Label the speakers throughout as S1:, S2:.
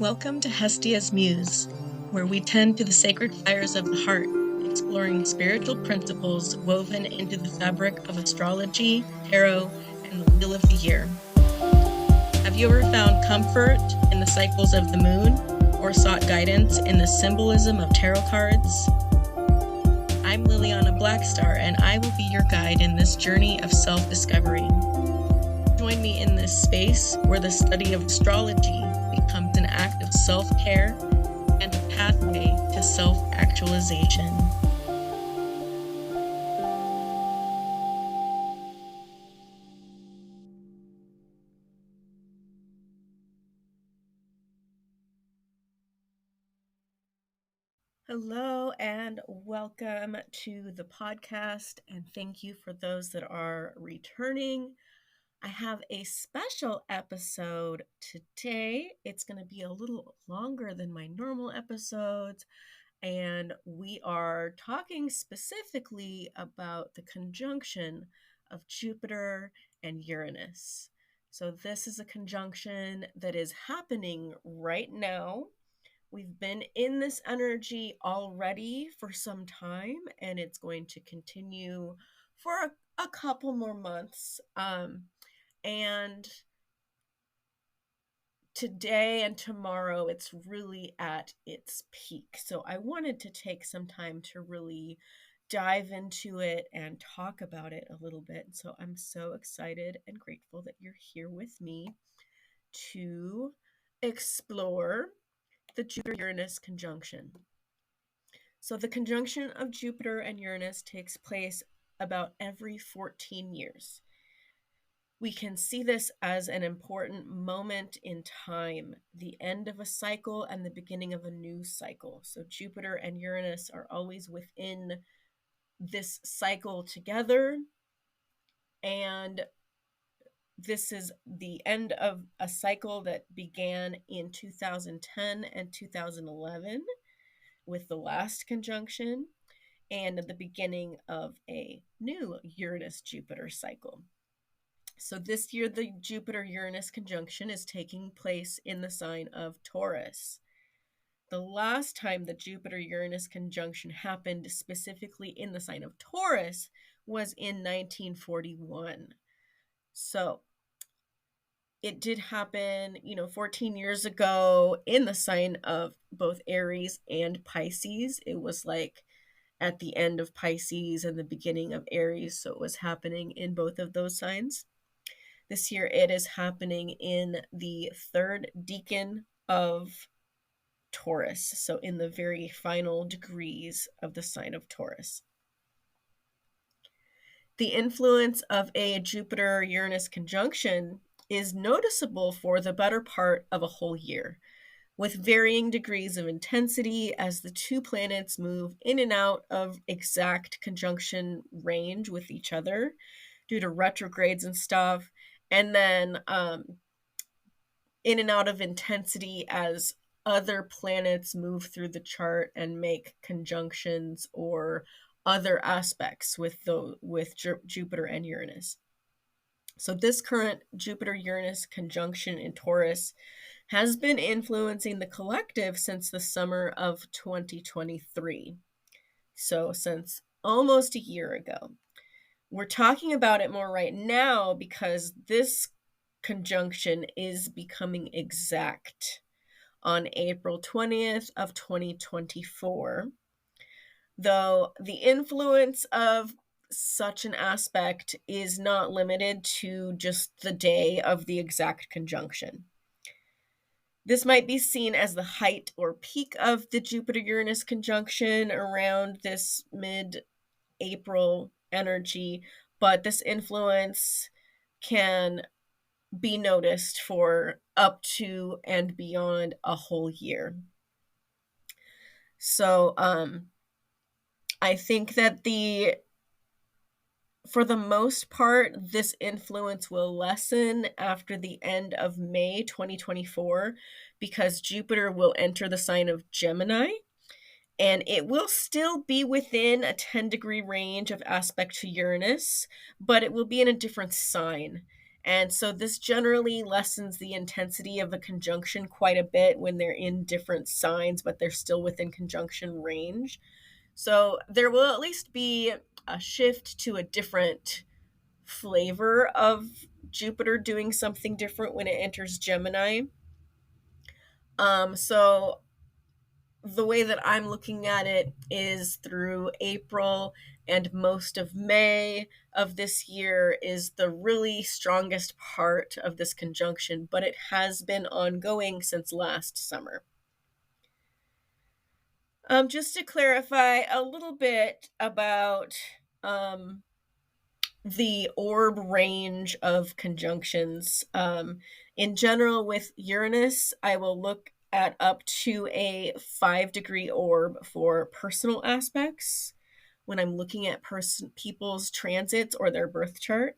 S1: Welcome to Hestia's Muse, where we tend to the sacred fires of the heart, exploring spiritual principles woven into the fabric of astrology, tarot, and the wheel of the year. Have you ever found comfort in the cycles of the moon, or sought guidance in the symbolism of tarot cards? I'm Liliana Blackstar, and I will be your guide in this journey of self-discovery. Join me in this space where the study of astrology becomes an act of self-care and a pathway to self-actualization. Hello and welcome to the podcast, and thank you for those that are returning. I have a special episode today. It's going to be a little longer than my normal episodes, and we are talking specifically about the conjunction of Jupiter and Uranus. So this is a conjunction that is happening right now. We've been in this energy already for some time, and it's going to continue for a couple more months. And today and tomorrow, it's really at its peak. So I wanted to take some time to really dive into it and talk about it a little bit. So I'm so excited and grateful that you're here with me to explore the Jupiter-Uranus conjunction. So the conjunction of Jupiter and Uranus takes place about every 14 years. We can see this as an important moment in time, the end of a cycle and the beginning of a new cycle. So Jupiter and Uranus are always within this cycle together, and this is the end of a cycle that began in 2010 and 2011 with the last conjunction, and the beginning of a new Uranus-Jupiter cycle. So this year, the Jupiter-Uranus conjunction is taking place in the sign of Taurus. The last time the Jupiter-Uranus conjunction happened specifically in the sign of Taurus was in 1941. So it did happen, 14 years ago in the sign of both Aries and Pisces. It was like at the end of Pisces and the beginning of Aries. So it was happening in both of those signs. This year it is happening in the third decan of Taurus. So in the very final degrees of the sign of Taurus. The influence of a Jupiter-Uranus conjunction is noticeable for the better part of a whole year, with varying degrees of intensity as the two planets move in and out of exact conjunction range with each other due to retrogrades and stuff, and then in and out of intensity as other planets move through the chart and make conjunctions or other aspects with Jupiter and Uranus. So this current Jupiter-Uranus conjunction in Taurus has been influencing the collective since the summer of 2023. So since almost a year ago. We're talking about it more right now because this conjunction is becoming exact on April 20th of 2024. Though the influence of such an aspect is not limited to just the day of the exact conjunction. This might be seen as the height or peak of the Jupiter-Uranus conjunction around this mid-April energy, but this influence can be noticed for up to and beyond a whole year. So I think that for the most part, this influence will lessen after the end of May 2024 because Jupiter will enter the sign of Gemini, and it will still be within a 10-degree range of aspect to Uranus, but it will be in a different sign. And so this generally lessens the intensity of the conjunction quite a bit when they're in different signs, but they're still within conjunction range. So there will at least be a shift to a different flavor of Jupiter doing something different when it enters Gemini. So the way that I'm looking at it is through April and most of May of this year is the really strongest part of this conjunction, but it has been ongoing since last summer. Just to clarify a little bit about the orb range of conjunctions. In general, with Uranus, I will look at up to a 5-degree orb for personal aspects when I'm looking at people's transits or their birth chart.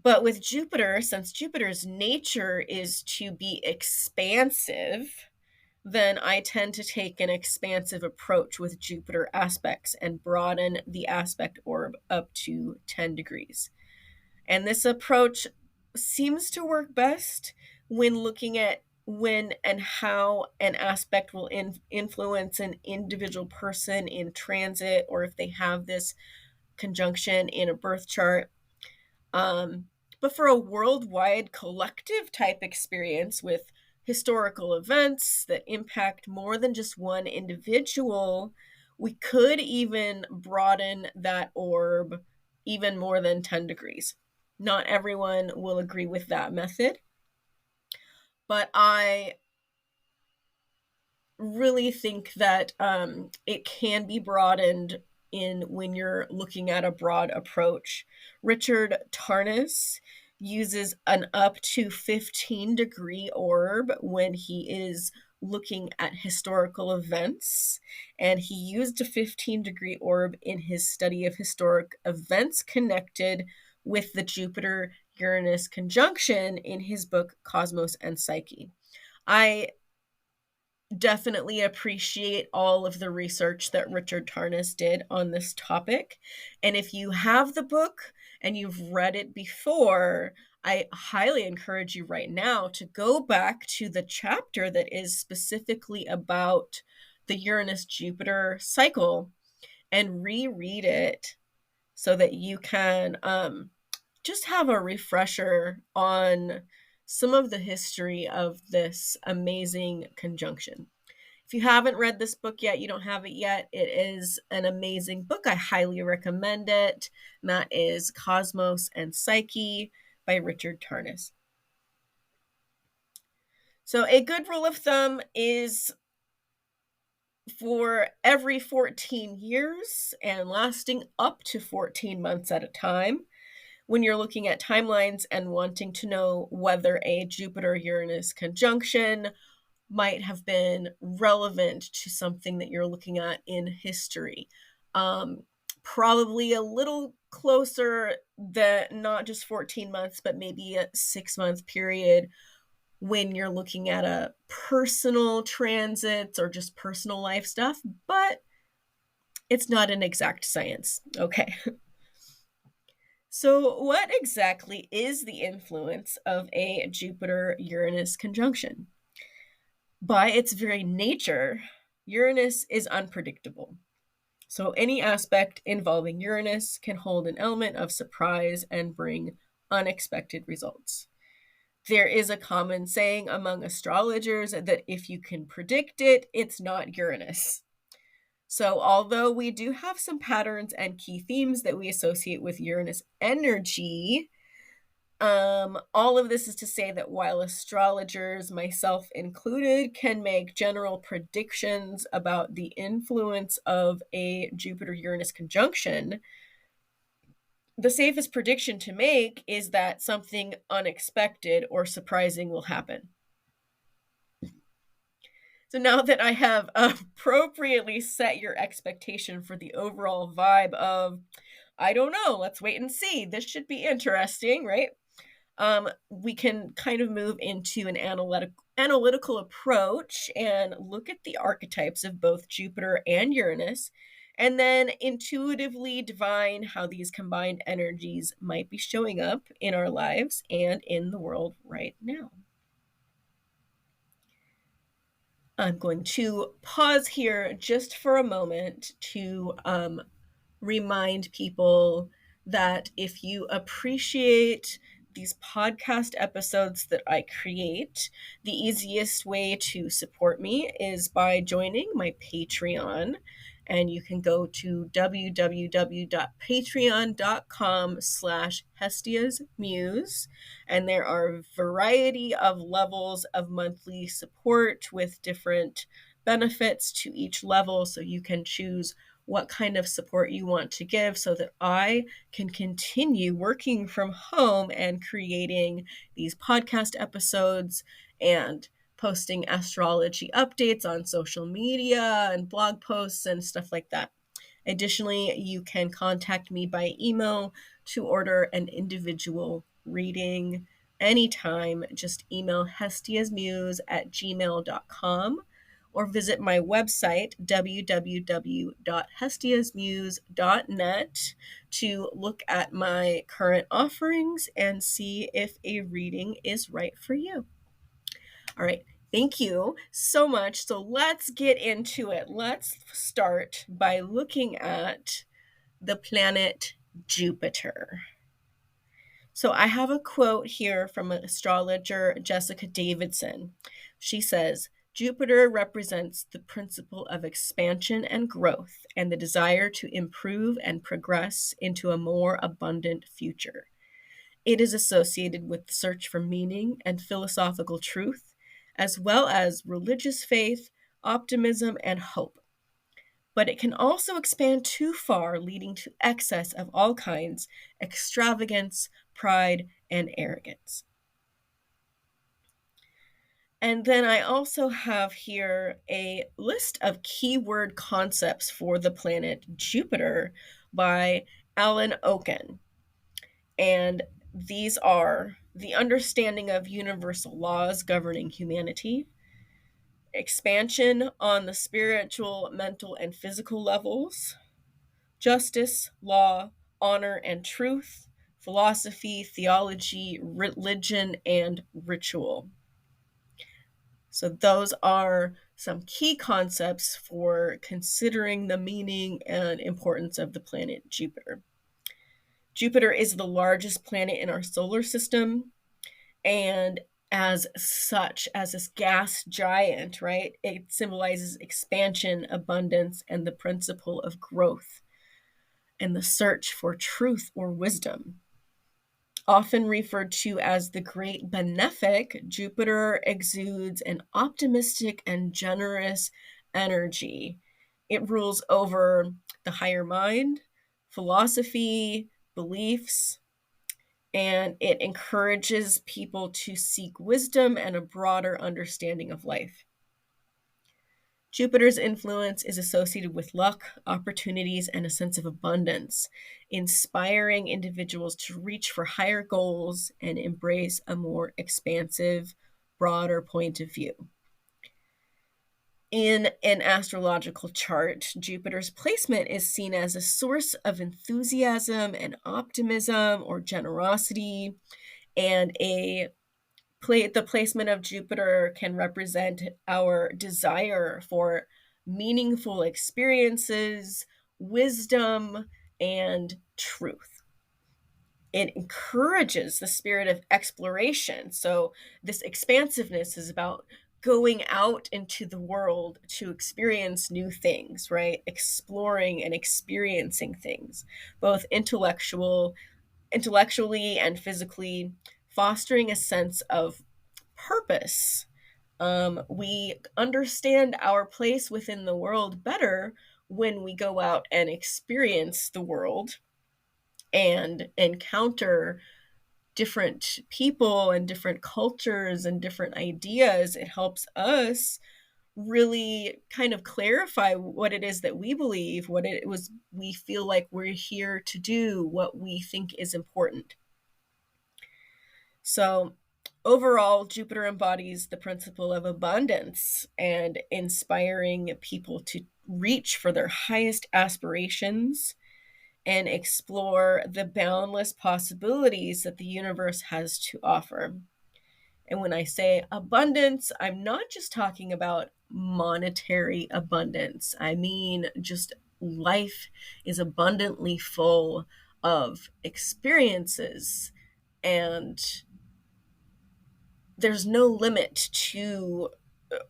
S1: But with Jupiter, since Jupiter's nature is to be expansive, then I tend to take an expansive approach with Jupiter aspects and broaden the aspect orb up to 10 degrees. And this approach seems to work best when looking at when and how an aspect will influence an individual person in transit, or if they have this conjunction in a birth chart. But for a worldwide collective type experience with historical events that impact more than just one individual, we could even broaden that orb even more than 10 degrees. Not everyone will agree with that method, but I really think that it can be broadened in when you're looking at a broad approach. Richard Tarnas uses an up to 15-degree orb when he is looking at historical events, and he used a 15-degree orb in his study of historic events connected with the Jupiter-Uranus conjunction in his book Cosmos and Psyche. I definitely appreciate all of the research that Richard Tarnas did on this topic. And if you have the book and you've read it before, I highly encourage you right now to go back to the chapter that is specifically about the Uranus-Jupiter cycle and reread it so that you can just have a refresher on some of the history of this amazing conjunction. If you haven't read this book yet, you don't have it yet, it is an amazing book. I highly recommend it. And that is Cosmos and Psyche by Richard Tarnas. So a good rule of thumb is for every 14 years and lasting up to 14 months at a time, when you're looking at timelines and wanting to know whether a Jupiter-Uranus conjunction might have been relevant to something that you're looking at in history. Probably a little closer than not just 14 months, but maybe a 6-month period when you're looking at a personal transits or just personal life stuff, but it's not an exact science. Okay. So what exactly is the influence of a Jupiter-Uranus conjunction? By its very nature, Uranus is unpredictable. So any aspect involving Uranus can hold an element of surprise and bring unexpected results. There is a common saying among astrologers that if you can predict it, it's not Uranus. So although we do have some patterns and key themes that we associate with Uranus energy, all of this is to say that while astrologers, myself included, can make general predictions about the influence of a Jupiter-Uranus conjunction, the safest prediction to make is that something unexpected or surprising will happen. So now that I have appropriately set your expectation for the overall vibe of, I don't know, let's wait and see, this should be interesting, right? We can kind of move into an analytical approach and look at the archetypes of both Jupiter and Uranus and then intuitively divine how these combined energies might be showing up in our lives and in the world right now. I'm going to pause here just for a moment to remind people that if you appreciate these podcast episodes that I create, the easiest way to support me is by joining my Patreon. And you can go to www.patreon.com/HestiasMuse. And there are a variety of levels of monthly support with different benefits to each level. So you can choose what kind of support you want to give so that I can continue working from home and creating these podcast episodes and posting astrology updates on social media and blog posts and stuff like that. Additionally, you can contact me by email to order an individual reading anytime. Just email hestiasmuse@gmail.com or visit my website, www.hestiasmuse.net, to look at my current offerings and see if a reading is right for you. All right. Thank you so much. So let's get into it. Let's start by looking at the planet Jupiter. So I have a quote here from astrologer Jessica Davidson. She says, Jupiter represents the principle of expansion and growth and the desire to improve and progress into a more abundant future. It is associated with the search for meaning and philosophical truth, as well as religious faith, optimism, and hope. But it can also expand too far, leading to excess of all kinds, extravagance, pride, and arrogance. And then I also have here a list of keyword concepts for the planet Jupiter by Alan Oken. And these are the understanding of universal laws governing humanity, expansion on the spiritual, mental, and physical levels, justice, law, honor, and truth, philosophy, theology, religion, and ritual. So those are some key concepts for considering the meaning and importance of the planet Jupiter. Jupiter is the largest planet in our solar system, and as such, as this gas giant, right, it symbolizes expansion, abundance, and the principle of growth and the search for truth or wisdom. Often referred to as the Great Benefic, Jupiter exudes an optimistic and generous energy. It rules over the higher mind, philosophy, beliefs, and it encourages people to seek wisdom and a broader understanding of life. Jupiter's influence is associated with luck, opportunities, and a sense of abundance, inspiring individuals to reach for higher goals and embrace a more expansive, broader point of view. In an astrological chart, Jupiter's placement is seen as a source of enthusiasm and optimism or generosity, and the placement of Jupiter can represent our desire for meaningful experiences, wisdom, and truth. It encourages the spirit of exploration. So this expansiveness is about going out into the world to experience new things, right? Exploring and experiencing things, both intellectually and physically, fostering a sense of purpose. We understand our place within the world better when we go out and experience the world and encounter different people and different cultures and different ideas. It helps us really kind of clarify what it is that we believe, what it was we feel like we're here to do, what we think is important. So overall, Jupiter embodies the principle of abundance and inspiring people to reach for their highest aspirations and explore the boundless possibilities that the universe has to offer. And when I say abundance, I'm not just talking about monetary abundance. I mean, just life is abundantly full of experiences, and there's no limit to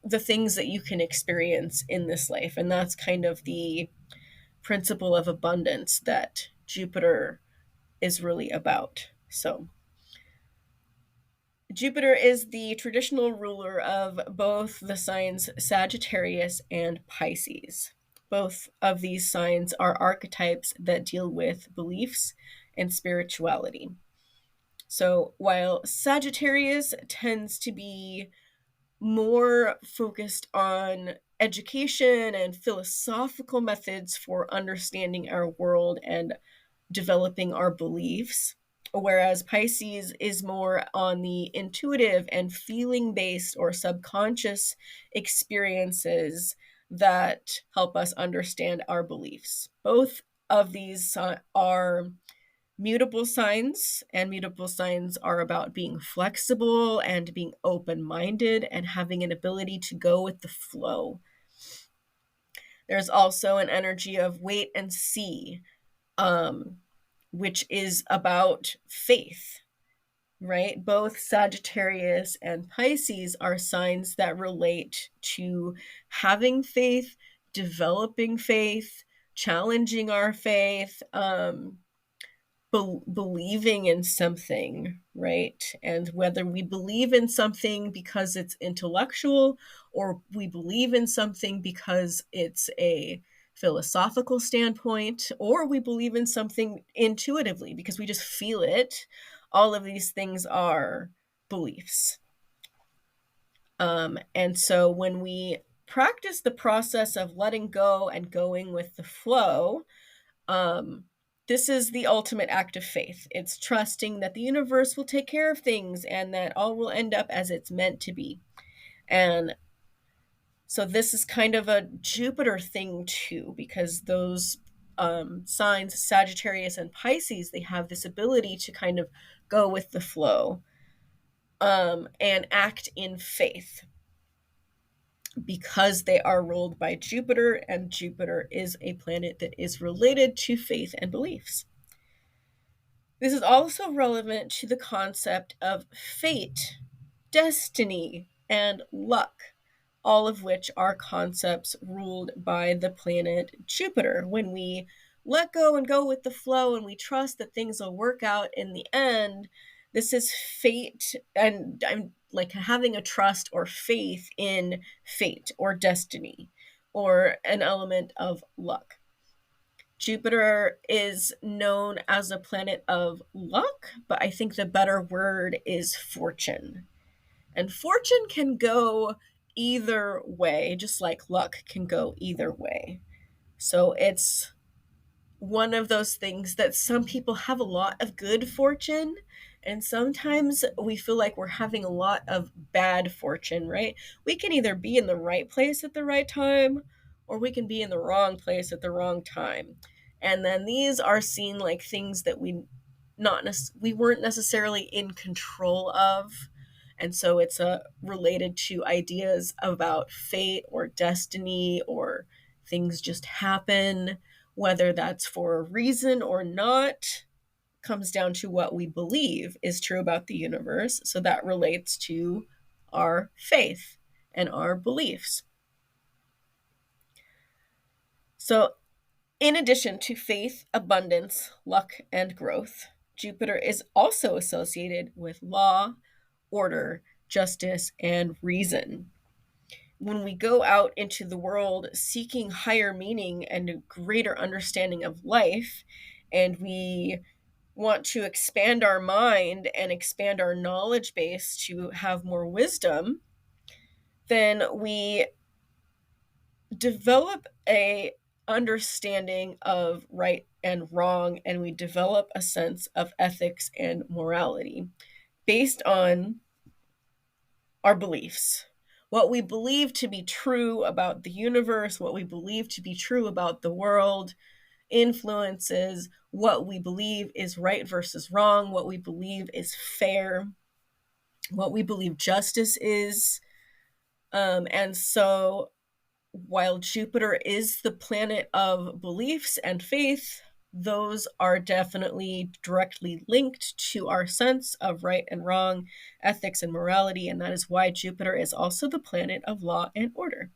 S1: the things that you can experience in this life. And that's kind of the principle of abundance that Jupiter is really about. So, Jupiter is the traditional ruler of both the signs Sagittarius and Pisces. Both of these signs are archetypes that deal with beliefs and spirituality. So, while Sagittarius tends to be more focused on education and philosophical methods for understanding our world and developing our beliefs, whereas Pisces is more on the intuitive and feeling based or subconscious experiences that help us understand our beliefs. Both of these are mutable signs, and mutable signs are about being flexible and being open-minded and having an ability to go with the flow. There's also an energy of wait and see, which is about faith, right? Both Sagittarius and Pisces are signs that relate to having faith, developing faith, challenging our faith, believing in something, right? And whether we believe in something because it's intellectual, or we believe in something because it's a philosophical standpoint, or we believe in something intuitively because we just feel it, all of these things are beliefs. And so when we practice the process of letting go and going with the flow, this is the ultimate act of faith. It's trusting that the universe will take care of things and that all will end up as it's meant to be. And so this is kind of a Jupiter thing too, because those signs, Sagittarius and Pisces, they have this ability to kind of go with the flow and act in faith, because they are ruled by Jupiter, and Jupiter is a planet that is related to faith and beliefs. This is also relevant to the concept of fate, destiny, and luck, all of which are concepts ruled by the planet Jupiter. When we let go and go with the flow and we trust that things will work out in the end, this is fate, and I'm like having a trust or faith in fate or destiny or an element of luck. Jupiter is known as a planet of luck, but I think the better word is fortune. And fortune can go either way, just like luck can go either way. So it's one of those things that some people have a lot of good fortune, and sometimes we feel like we're having a lot of bad fortune, right? We can either be in the right place at the right time, or we can be in the wrong place at the wrong time. And then these are seen like things that we weren't necessarily in control of. And so it's related to ideas about fate or destiny, or things just happen, whether that's for a reason or not, comes down to what we believe is true about the universe. So that relates to our faith and our beliefs. So, in addition to faith, abundance, luck, and growth, Jupiter is also associated with law, order, justice, and reason. When we go out into the world seeking higher meaning and a greater understanding of life, and we want to expand our mind and expand our knowledge base to have more wisdom, then we develop a understanding of right and wrong, and we develop a sense of ethics and morality based on our beliefs. what we believe to be true about the universe, what we believe to be true about the world, influences what we believe is right versus wrong, what we believe is fair, what we believe justice is. And so while Jupiter is the planet of beliefs and faith, those are definitely directly linked to our sense of right and wrong, ethics and morality, and that is why Jupiter is also the planet of law and order.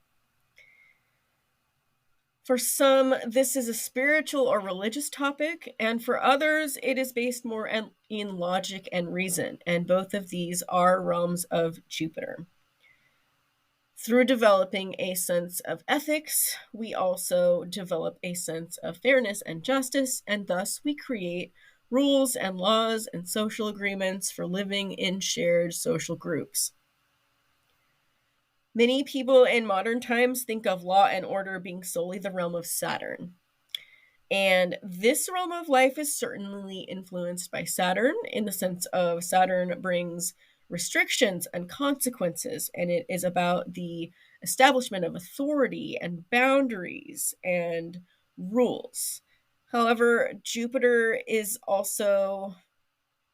S1: For some, this is a spiritual or religious topic, and for others, it is based more in logic and reason, and both of these are realms of Jupiter. Through developing a sense of ethics, we also develop a sense of fairness and justice, and thus we create rules and laws and social agreements for living in shared social groups. Many people in modern times think of law and order being solely the realm of Saturn. And this realm of life is certainly influenced by Saturn, in the sense of Saturn brings restrictions and consequences, and it is about the establishment of authority and boundaries and rules. However, Jupiter is also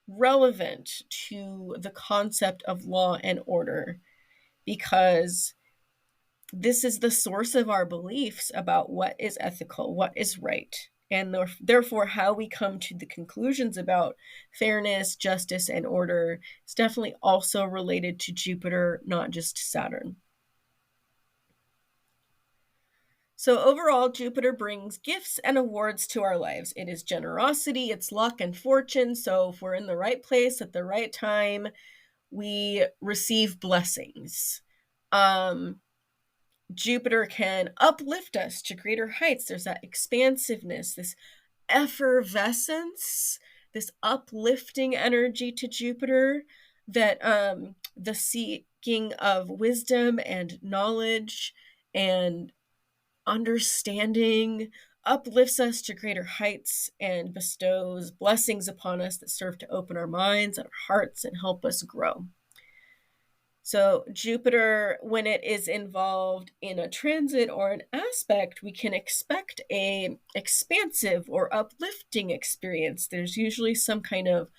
S1: relevant to the concept of law and order because this is the source of our beliefs about what is ethical, what is right, and therefore how we come to the conclusions about fairness, justice, and order is definitely also related to Jupiter, not just Saturn. So overall, Jupiter brings gifts and awards to our lives. It is generosity, it's luck and fortune. So if we're in the right place at the right time, we receive blessings. Jupiter can uplift us to greater heights. There's that expansiveness, this effervescence, this uplifting energy to Jupiter that the seeking of wisdom and knowledge and understanding uplifts us to greater heights and bestows blessings upon us that serve to open our minds and our hearts and help us grow. So Jupiter, when it is involved in a transit or an aspect, we can expect a expansive or uplifting experience. There's usually some kind of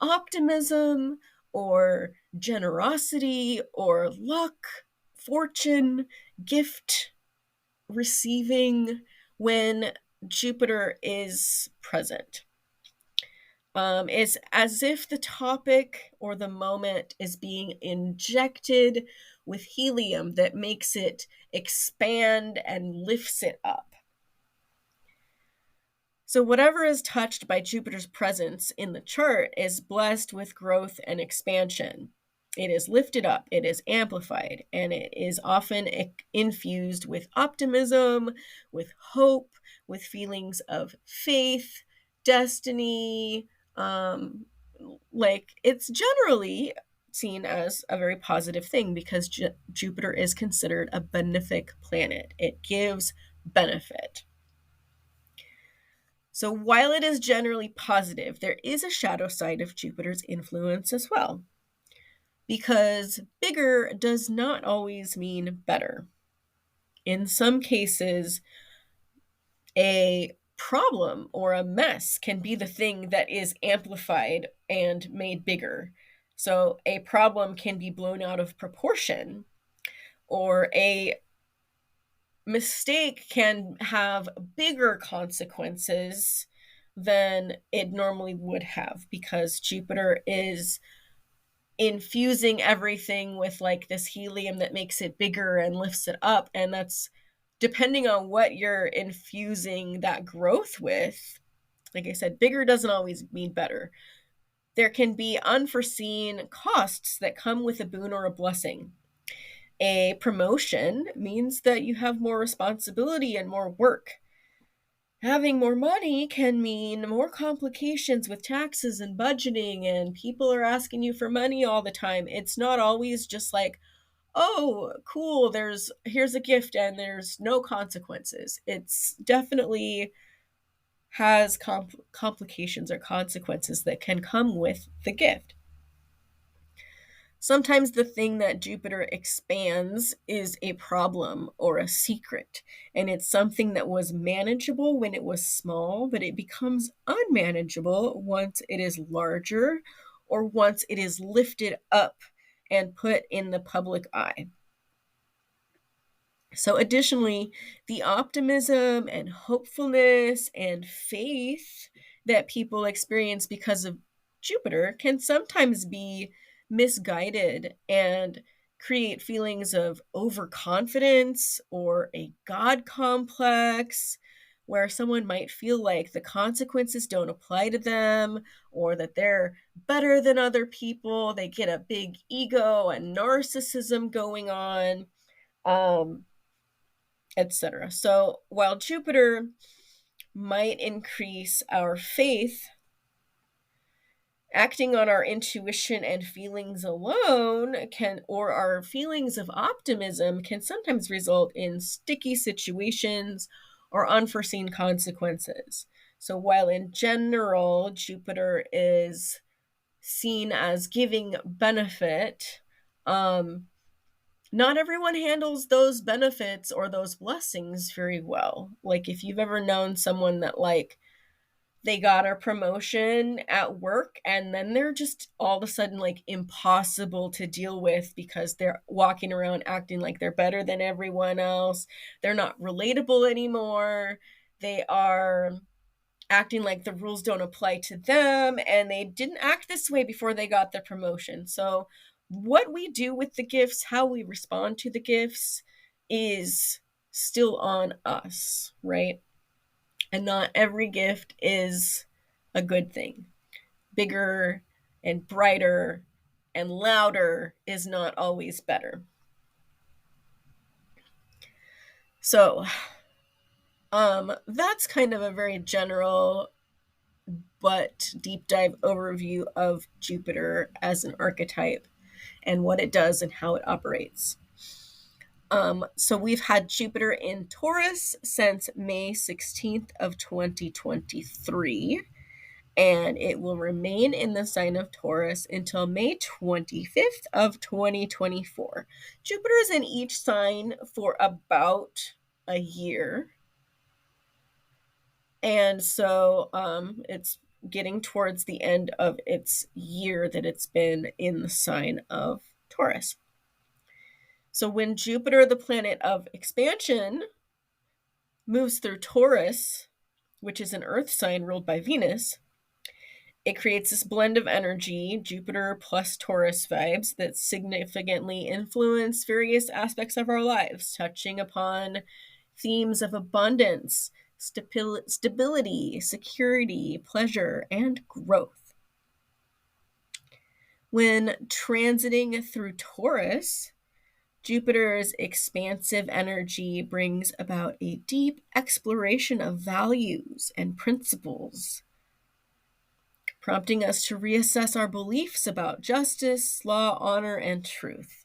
S1: optimism or generosity or luck, fortune, gift receiving when Jupiter is present. It's as if the topic or the moment is being injected with helium that makes it expand and lifts it up. So whatever is touched by Jupiter's presence in the chart is blessed with growth and expansion. It is lifted up, it is amplified, and it is often infused with optimism, with hope, with feelings of faith, destiny. It's generally seen as a very positive thing because Jupiter is considered a benefic planet. It gives benefit. So while it is generally positive, there is a shadow side of Jupiter's influence as well. Because bigger does not always mean better. In some cases, a problem or a mess can be the thing that is amplified and made bigger. So a problem can be blown out of proportion, or a mistake can have bigger consequences than it normally would have because Jupiter is infusing everything with like this helium that makes it bigger and lifts it up. And that's depending on what you're infusing that growth with. Like I said, bigger doesn't always mean better. There can be unforeseen costs that come with a boon or a blessing. A promotion means that you have more responsibility and more work. Having more money can mean more complications with taxes and budgeting, and people are asking you for money all the time. It's not always just like, oh, cool, here's a gift and there's no consequences. It's definitely has complications or consequences that can come with the gift. Sometimes the thing that Jupiter expands is a problem or a secret, and it's something that was manageable when it was small, but it becomes unmanageable once it is larger or once it is lifted up and put in the public eye. So, additionally, the optimism and hopefulness and faith that people experience because of Jupiter can sometimes be misguided and create feelings of overconfidence or a God complex, where someone might feel like the consequences don't apply to them or that they're better than other people. They get a big ego and narcissism going on. Etc. So while Jupiter might increase our faith, acting on our intuition and feelings alone or our feelings of optimism can sometimes result in sticky situations or unforeseen consequences. So while in general Jupiter is seen as giving benefit, not everyone handles those benefits or those blessings very well. Like if you've ever known someone that like they got a promotion at work and then they're just all of a sudden like impossible to deal with because they're walking around acting like they're better than everyone else. They're not relatable anymore. They are acting like the rules don't apply to them, and they didn't act this way before they got the promotion. So what we do with the gifts, how we respond to the gifts, is still on us, right? And not every gift is a good thing. Bigger and brighter and louder is not always better. So that's kind of a very general but deep dive overview of Jupiter as an archetype and what it does and how it operates. So we've had Jupiter in Taurus since May 16th of 2023, and it will remain in the sign of Taurus until May 25th of 2024. Jupiter is in each sign for about a year. And so it's getting towards the end of its year that it's been in the sign of Taurus. So when Jupiter, the planet of expansion, moves through Taurus, which is an earth sign ruled by Venus, it creates this blend of energy, Jupiter plus Taurus vibes, that significantly influence various aspects of our lives, touching upon themes of abundance, stability, security, pleasure, and growth. When transiting through Taurus, Jupiter's expansive energy brings about a deep exploration of values and principles, prompting us to reassess our beliefs about justice, law, honor, and truth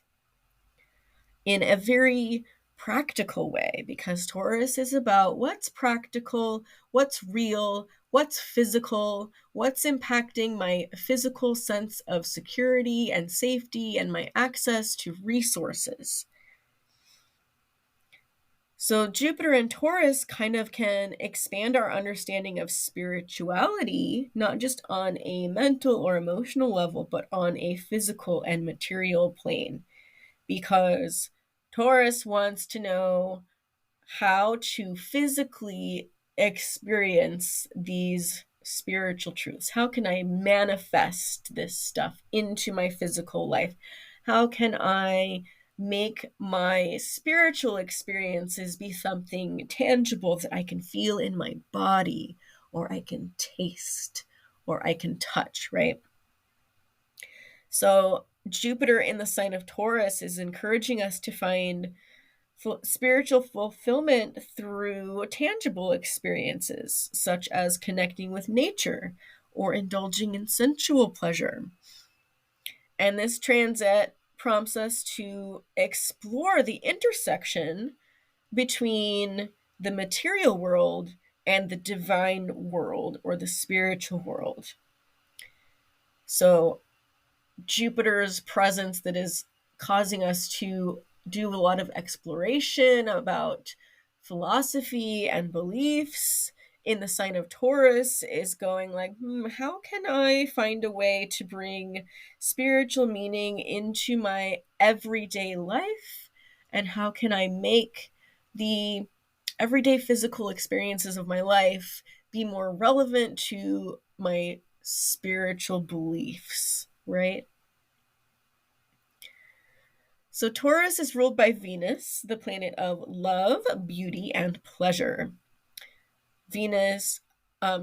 S1: in a very practical way, because Taurus is about what's practical, what's real, what's physical, what's impacting my physical sense of security and safety and my access to resources. So Jupiter and Taurus kind of can expand our understanding of spirituality, not just on a mental or emotional level, but on a physical and material plane, because Taurus wants to know how to physically experience these spiritual truths. How can I manifest this stuff into my physical life? How can I make my spiritual experiences be something tangible that I can feel in my body, or I can taste, or I can touch, right? So Jupiter in the sign of Taurus is encouraging us to find spiritual fulfillment through tangible experiences, such as connecting with nature or indulging in sensual pleasure. And this transit prompts us to explore the intersection between the material world and the divine world or the spiritual world. So Jupiter's presence that is causing us to do a lot of exploration about philosophy and beliefs in the sign of Taurus is going like, how can I find a way to bring spiritual meaning into my everyday life? And how can I make the everyday physical experiences of my life be more relevant to my spiritual beliefs, right? So Taurus is ruled by Venus, the planet of love, beauty, and pleasure. Venus,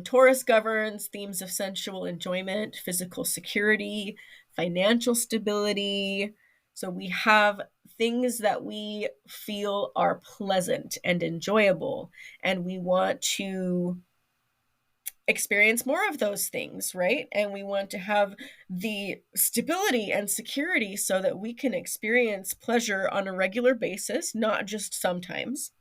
S1: Taurus governs themes of sensual enjoyment, physical security, financial stability. So we have things that we feel are pleasant and enjoyable, and we want to experience more of those things, right? And we want to have the stability and security so that we can experience pleasure on a regular basis, not just sometimes.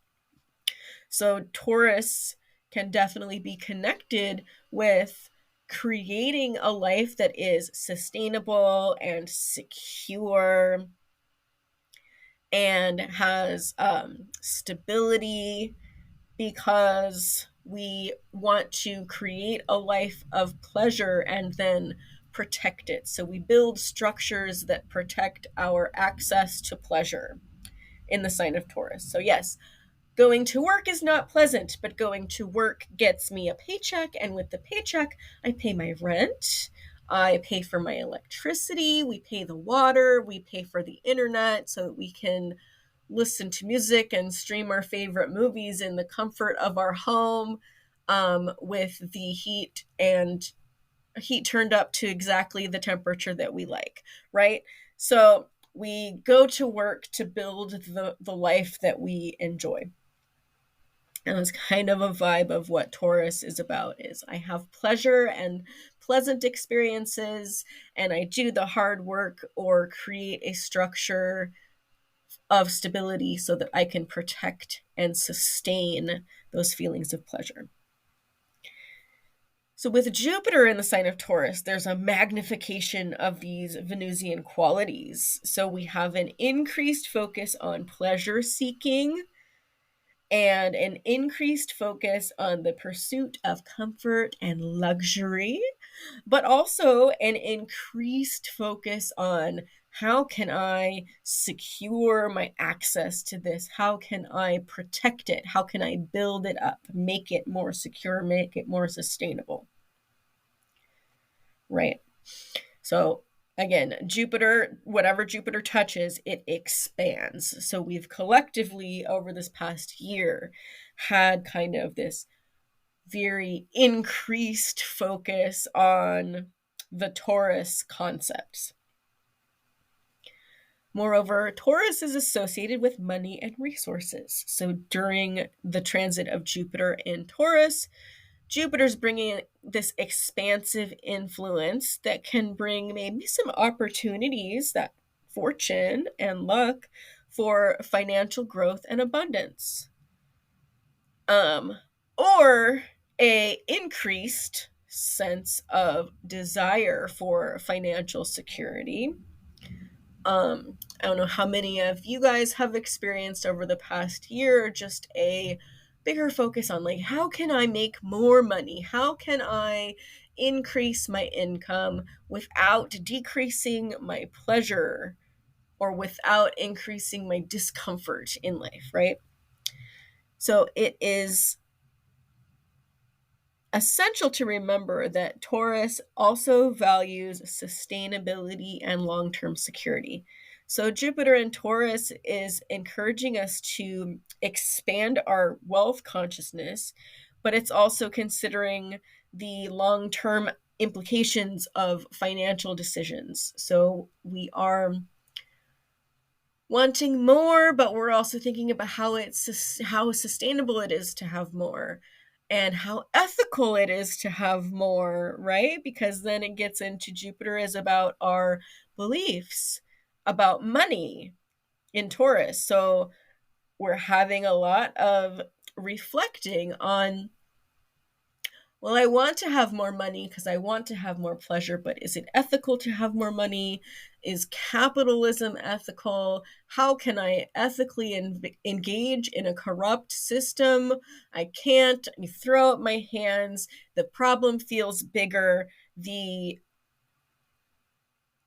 S1: So Taurus can definitely be connected with creating a life that is sustainable and secure and has stability, because we want to create a life of pleasure and then protect it. So we build structures that protect our access to pleasure in the sign of Taurus. So, yes, going to work is not pleasant, but going to work gets me a paycheck. And with the paycheck, I pay my rent. I pay for my electricity. We pay the water. We pay for the internet so that we can listen to music and stream our favorite movies in the comfort of our home, with the heat turned up to exactly the temperature that we like, right? So we go to work to build the life that we enjoy. And it's kind of a vibe of what Taurus is about, is I have pleasure and pleasant experiences, and I do the hard work or create a structure of stability so that I can protect and sustain those feelings of pleasure. So with Jupiter in the sign of Taurus, there's a magnification of these Venusian qualities. So we have an increased focus on pleasure seeking and an increased focus on the pursuit of comfort and luxury, but also an increased focus on how can I secure my access to this? How can I protect it? How can I build it up, make it more secure, make it more sustainable? Right. So again, Jupiter, whatever Jupiter touches, it expands. So we've collectively over this past year had kind of this very increased focus on the Taurus concepts. Moreover, Taurus is associated with money and resources. So during the transit of Jupiter in Taurus, Jupiter's bringing this expansive influence that can bring maybe some opportunities, that fortune and luck for financial growth and abundance. Or a increased sense of desire for financial security. I don't know how many of you guys have experienced over the past year just a bigger focus on like, how can I make more money? How can I increase my income without decreasing my pleasure or without increasing my discomfort in life, right? So it is essential to remember that Taurus also values sustainability and long-term security. So Jupiter in Taurus is encouraging us to expand our wealth consciousness, but it's also considering the long-term implications of financial decisions. So we are wanting more, but we're also thinking about how sustainable it is to have more and how ethical it is to have more, right? Because then it gets into Jupiter is about our beliefs about money in Taurus. So we're having a lot of reflecting on, well, I want to have more money because I want to have more pleasure, but is it ethical to have more money? Is capitalism ethical? How can I ethically engage in a corrupt system? I can't. You throw up my hands. The problem feels bigger. The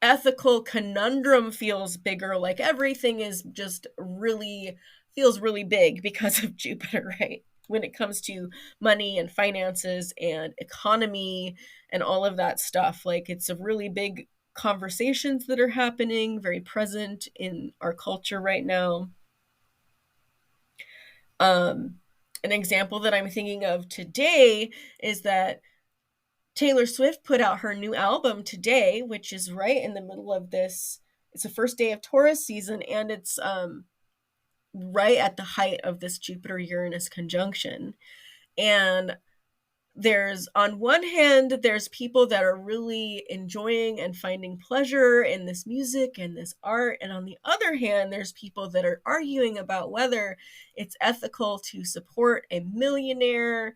S1: ethical conundrum feels bigger. Like everything is just really feels really big because of Jupiter, right? When it comes to money and finances and economy and all of that stuff, like it's a really big conversations that are happening, very present in our culture right now. An example that I'm thinking of today is that Taylor Swift put out her new album today, which is right in the middle of this. It's the first day of Taurus season, and it's right at the height of this Jupiter-Uranus conjunction. And there's, on one hand, there's people that are really enjoying and finding pleasure in this music and this art. And on the other hand, there's people that are arguing about whether it's ethical to support a millionaire,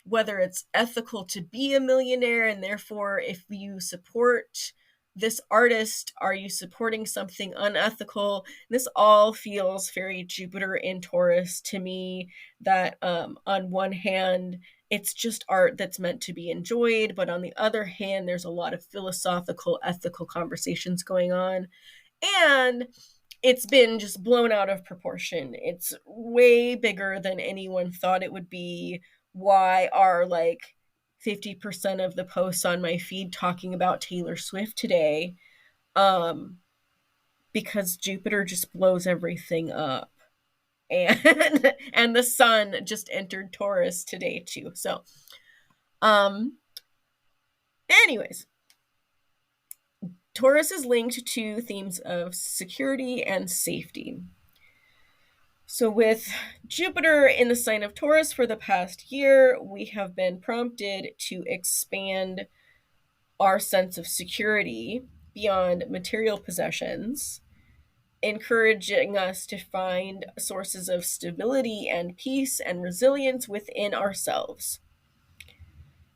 S1: whether it's ethical to be a millionaire. And therefore, if you support this artist, are you supporting something unethical? This all feels very Jupiter in Taurus to me, that on one hand, it's just art that's meant to be enjoyed, but on the other hand, there's a lot of philosophical, ethical conversations going on. And it's been just blown out of proportion. It's way bigger than anyone thought it would be. Why are like 50% of the posts on my feed talking about Taylor Swift today? Because Jupiter just blows everything up. And the sun just entered Taurus today too. So anyways, Taurus is linked to themes of security and safety. So with Jupiter in the sign of Taurus for the past year, we have been prompted to expand our sense of security beyond material possessions, encouraging us to find sources of stability and peace and resilience within ourselves.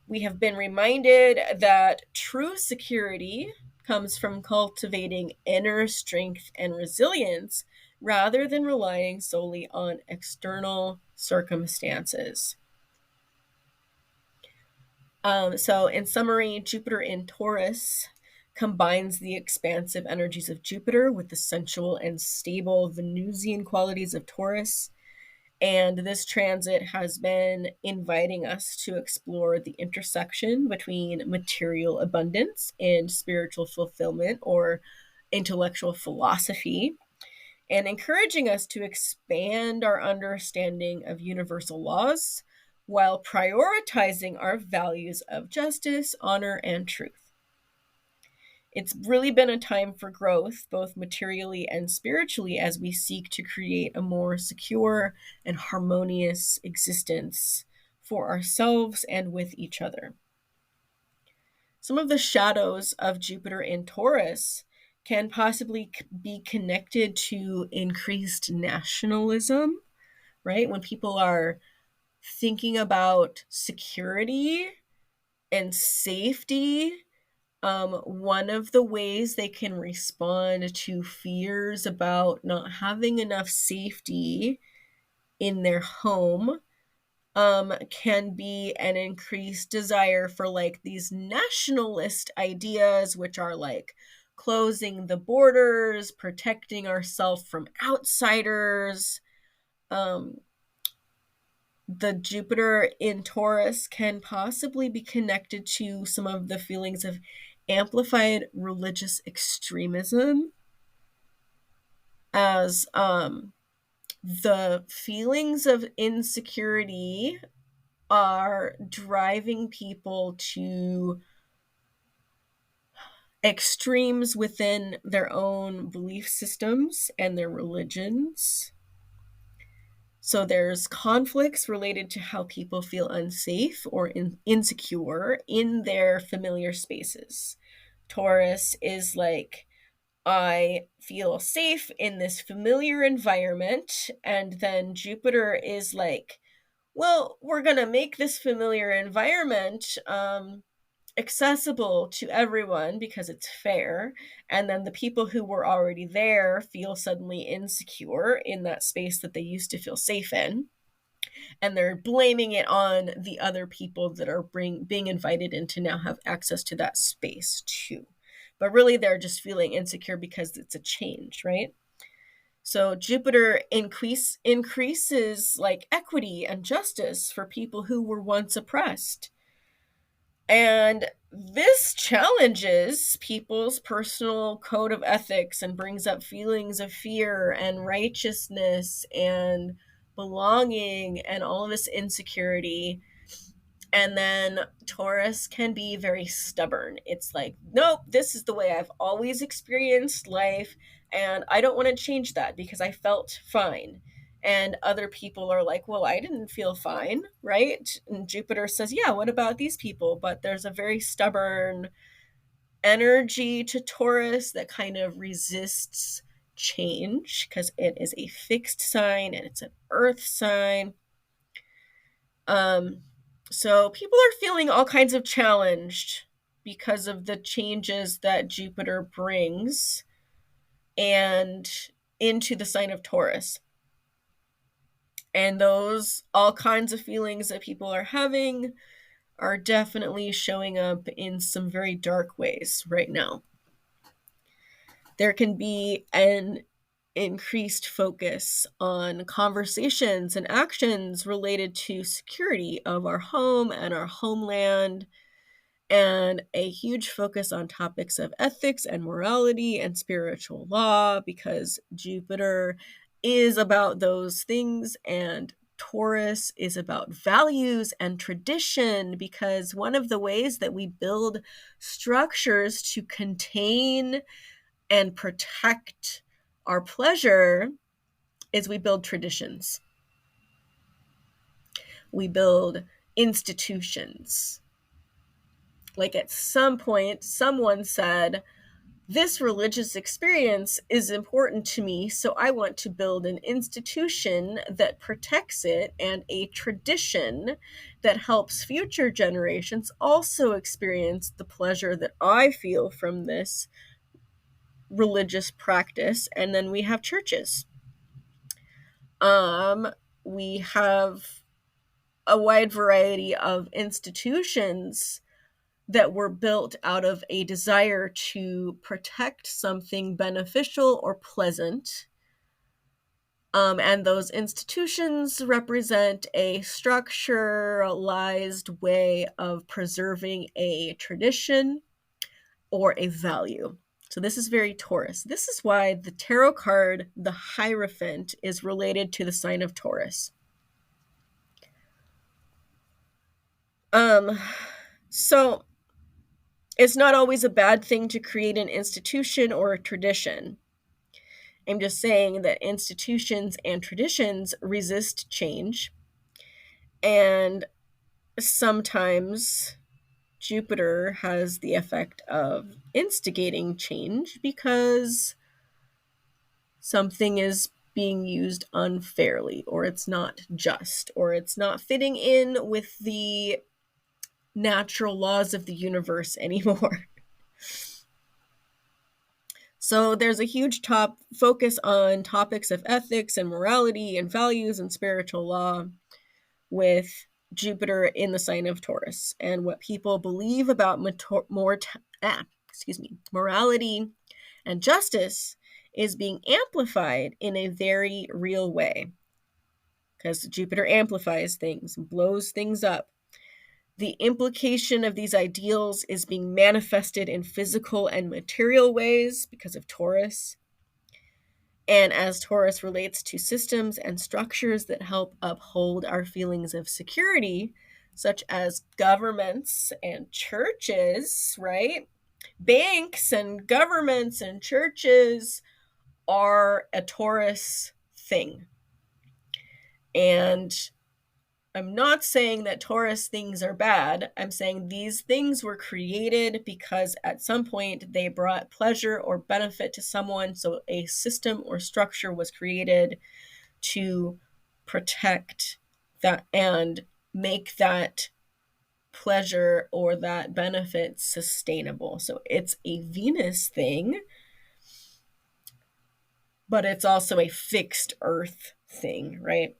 S1: We have been reminded that true security comes from cultivating inner strength and resilience rather than relying solely on external circumstances. So, in summary, Jupiter in Taurus combines the expansive energies of Jupiter with the sensual and stable Venusian qualities of Taurus. And this transit has been inviting us to explore the intersection between material abundance and spiritual fulfillment or intellectual philosophy, and encouraging us to expand our understanding of universal laws while prioritizing our values of justice, honor, and truth. It's really been a time for growth, both materially and spiritually, as we seek to create a more secure and harmonious existence for ourselves and with each other. Some of the shadows of Jupiter in Taurus can possibly be connected to increased nationalism, right? When people are thinking about security and safety, one of the ways they can respond to fears about not having enough safety in their home can be an increased desire for like these nationalist ideas, which are like closing the borders, protecting ourselves from outsiders. The Jupiter in Taurus can possibly be connected to some of the feelings of amplified religious extremism, as the feelings of insecurity are driving people to extremes within their own belief systems and their religions. So there's conflicts related to how people feel unsafe or insecure in their familiar spaces. Taurus is like, I feel safe in this familiar environment. And then Jupiter is like, Well, we're going to make this familiar environment accessible to everyone because it's fair. And then the people who were already there feel suddenly insecure in that space that they used to feel safe in. And they're blaming it on the other people that are being invited in to now have access to that space too. But really, they're just feeling insecure because it's a change, right? So Jupiter increases like equity and justice for people who were once oppressed. And this challenges people's personal code of ethics and brings up feelings of fear and righteousness and belonging and all of this insecurity. And then Taurus can be very stubborn. It's like, nope, this is the way I've always experienced life, and I don't want to change that because I felt fine. And other people are like, well, I didn't feel fine, right? And Jupiter says, yeah, what about these people? But there's a very stubborn energy to Taurus that kind of resists change because it is a fixed sign and it's an earth sign. So people are feeling all kinds of challenged because of the changes that Jupiter brings and into the sign of Taurus. And those all kinds of feelings that people are having are definitely showing up in some very dark ways right now. There can be an increased focus on conversations and actions related to security of our home and our homeland, and a huge focus on topics of ethics and morality and spiritual law, because Jupiter is about those things and Taurus is about values and tradition, because one of the ways that we build structures to contain and protect our pleasure is we build traditions. We build institutions. Like at some point, someone said, this religious experience is important to me, so I want to build an institution that protects it and a tradition that helps future generations also experience the pleasure that I feel from this religious practice. And then we have churches. We have a wide variety of institutions that were built out of a desire to protect something beneficial or pleasant. And those institutions represent a structuralized way of preserving a tradition or a value. So this is very Taurus. This is why the tarot card, the Hierophant, is related to the sign of Taurus. So it's not always a bad thing to create an institution or a tradition. I'm just saying that institutions and traditions resist change. And sometimes Jupiter has the effect of instigating change because something is being used unfairly, or it's not just, or it's not fitting in with the natural laws of the universe anymore. So there's a huge focus on topics of ethics and morality and values and spiritual law with Jupiter in the sign of Taurus, and what people believe about morality and justice is being amplified in a very real way, because Jupiter amplifies things, blows things up. The implication of these ideals is being manifested in physical and material ways because of Taurus. And as Taurus relates to systems and structures that help uphold our feelings of security, such as governments and churches, right? Banks and governments and churches are a Taurus thing. And I'm not saying that Taurus things are bad. I'm saying these things were created because at some point they brought pleasure or benefit to someone. So a system or structure was created to protect that and make that pleasure or that benefit sustainable. So it's a Venus thing, but it's also a fixed Earth thing, right?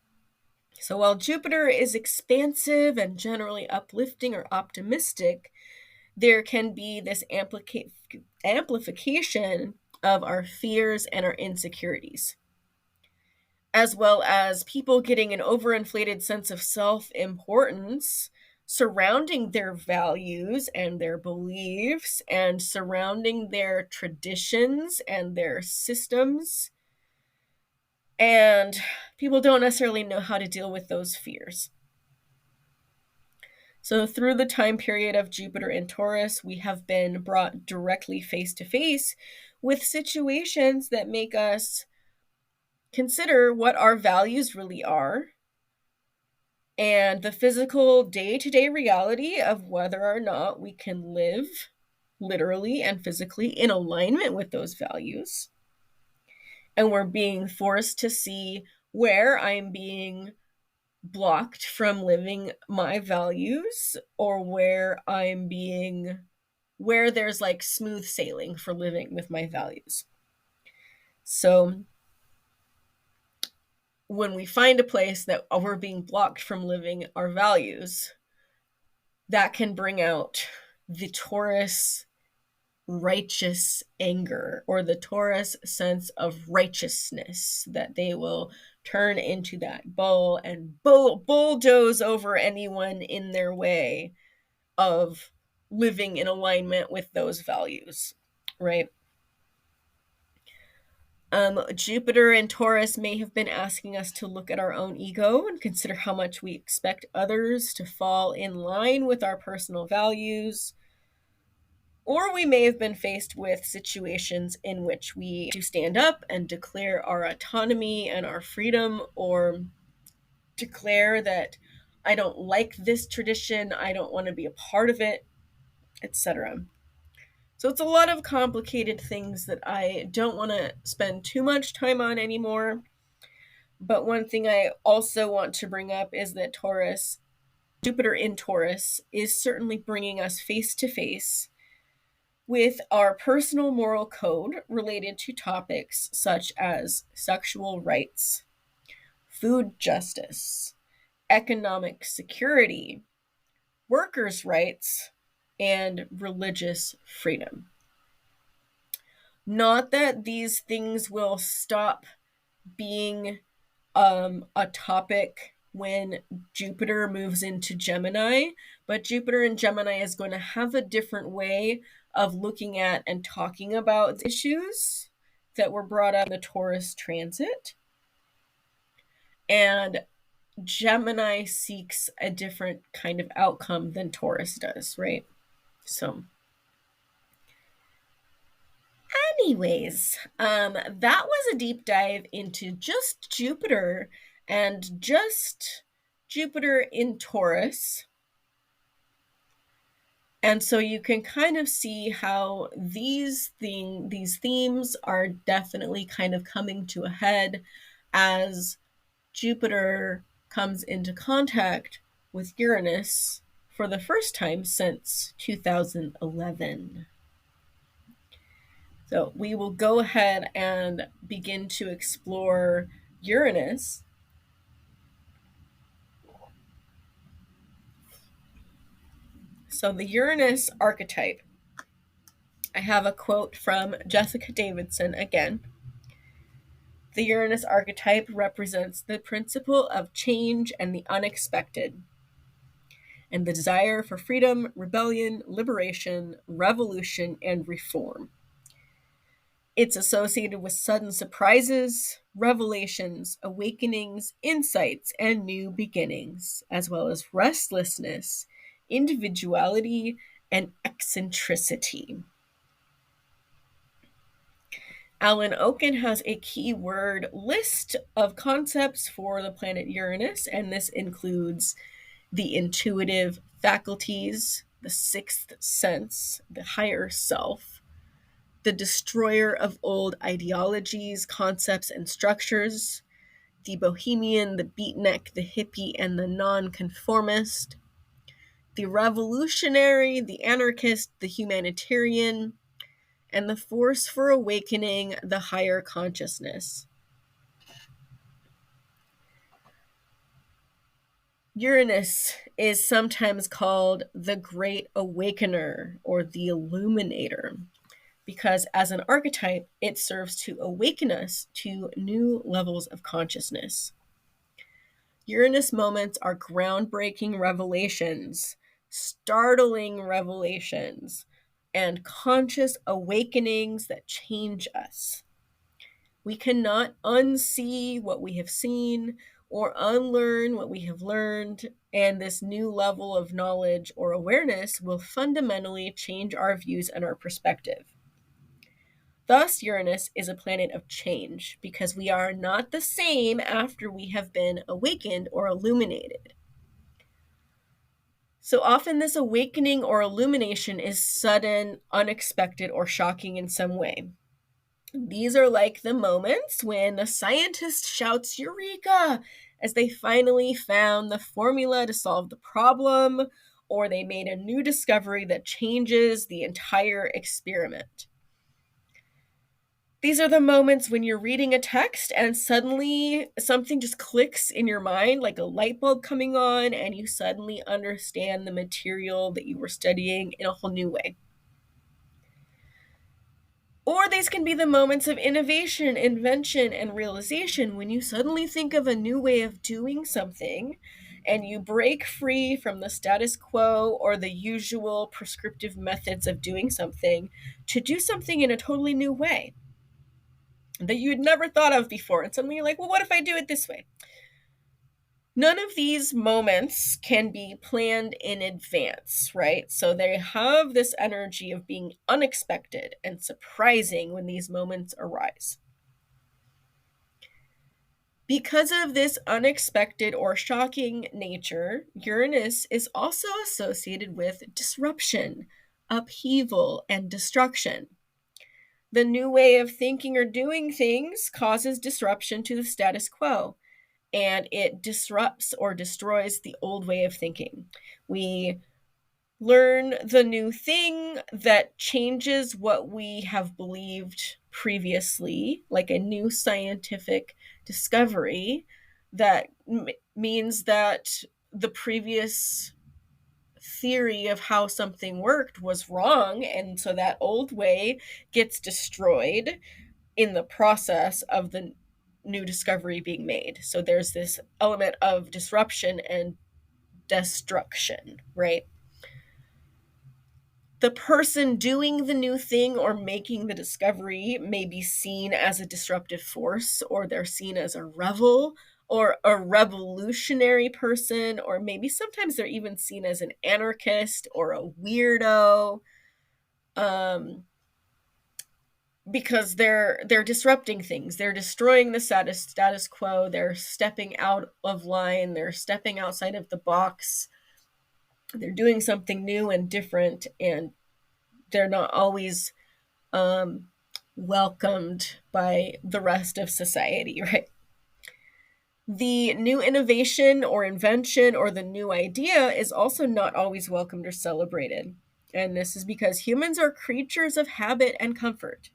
S1: So while Jupiter is expansive and generally uplifting or optimistic, there can be this amplification of our fears and our insecurities, as well as people getting an overinflated sense of self-importance surrounding their values and their beliefs and surrounding their traditions and their systems. And people don't necessarily know how to deal with those fears. So through the time period of Jupiter in Taurus, we have been brought directly face to face with situations that make us consider what our values really are and the physical day-to-day reality of whether or not we can live literally and physically in alignment with those values. And we're being forced to see where I'm being blocked from living my values, or where there's like smooth sailing for living with my values. So when we find a place that we're being blocked from living our values, that can bring out the Taurus righteous anger, or the Taurus sense of righteousness, that they will turn into that bull and bulldoze over anyone in their way of living in alignment with those values, right? Jupiter and Taurus may have been asking us to look at our own ego and consider how much we expect others to fall in line with our personal values. Or we may have been faced with situations in which we do stand up and declare our autonomy and our freedom, or declare that I don't like this tradition, I don't want to be a part of it, etc. So it's a lot of complicated things that I don't want to spend too much time on anymore. But one thing I also want to bring up is that Jupiter in Taurus, is certainly bringing us face to face with our personal moral code related to topics such as sexual rights, food justice, economic security, workers' rights, and religious freedom. Not that these things will stop being a topic when Jupiter moves into Gemini, but Jupiter in Gemini is going to have a different way of looking at and talking about issues that were brought up in the Taurus transit. And Gemini seeks a different kind of outcome than Taurus does, right? So anyways, that was a deep dive into just Jupiter and just Jupiter in Taurus. And so you can kind of see how these themes are definitely kind of coming to a head as Jupiter comes into contact with Uranus for the first time since 2011. So we will go ahead and begin to explore Uranus. So the Uranus archetype. I have a quote from Jessica Davidson again. The Uranus archetype represents the principle of change and the unexpected, and the desire for freedom, rebellion, liberation, revolution, and reform. It's associated with sudden surprises, revelations, awakenings, insights, and new beginnings, as well as restlessness, individuality, and eccentricity. Alan Oken has a keyword list of concepts for the planet Uranus, and this includes the intuitive faculties, the sixth sense, the higher self, the destroyer of old ideologies, concepts, and structures, the bohemian, the beatnik, the hippie, and the nonconformist, the revolutionary, the anarchist, the humanitarian, and the force for awakening the higher consciousness. Uranus is sometimes called the Great Awakener or the Illuminator, because as an archetype, it serves to awaken us to new levels of consciousness. Uranus moments are groundbreaking revelations, startling revelations, and conscious awakenings that change us. We cannot unsee what we have seen or unlearn what we have learned, and this new level of knowledge or awareness will fundamentally change our views and our perspective. Thus, Uranus is a planet of change because we are not the same after we have been awakened or illuminated. So often, this awakening or illumination is sudden, unexpected, or shocking in some way. These are like the moments when a scientist shouts "Eureka!" as they finally found the formula to solve the problem, or they made a new discovery that changes the entire experiment. These are the moments when you're reading a text and suddenly something just clicks in your mind, like a light bulb coming on, and you suddenly understand the material that you were studying in a whole new way. Or these can be the moments of innovation, invention, and realization when you suddenly think of a new way of doing something and you break free from the status quo or the usual prescriptive methods of doing something to do something in a totally new way that you'd never thought of before. And suddenly you're like, well, what if I do it this way? None of these moments can be planned in advance, right? So they have this energy of being unexpected and surprising when these moments arise. Because of this unexpected or shocking nature, Uranus is also associated with disruption, upheaval, and destruction. The new way of thinking or doing things causes disruption to the status quo, and it disrupts or destroys the old way of thinking. We learn the new thing that changes what we have believed previously, like a new scientific discovery that means that the previous theory of how something worked was wrong, and so that old way gets destroyed in the process of the new discovery being made. So there's this element of disruption and destruction, right? The person doing the new thing or making the discovery may be seen as a disruptive force, or they're seen as a rebel or a revolutionary person, or maybe sometimes they're even seen as an anarchist or a weirdo. Because they're disrupting things, they're destroying the status quo, they're stepping out of line, they're stepping outside of the box, they're doing something new and different, and they're not always welcomed by the rest of society, right? The new innovation or invention or the new idea is also not always welcomed or celebrated, and this is because humans are creatures of habit and comfort,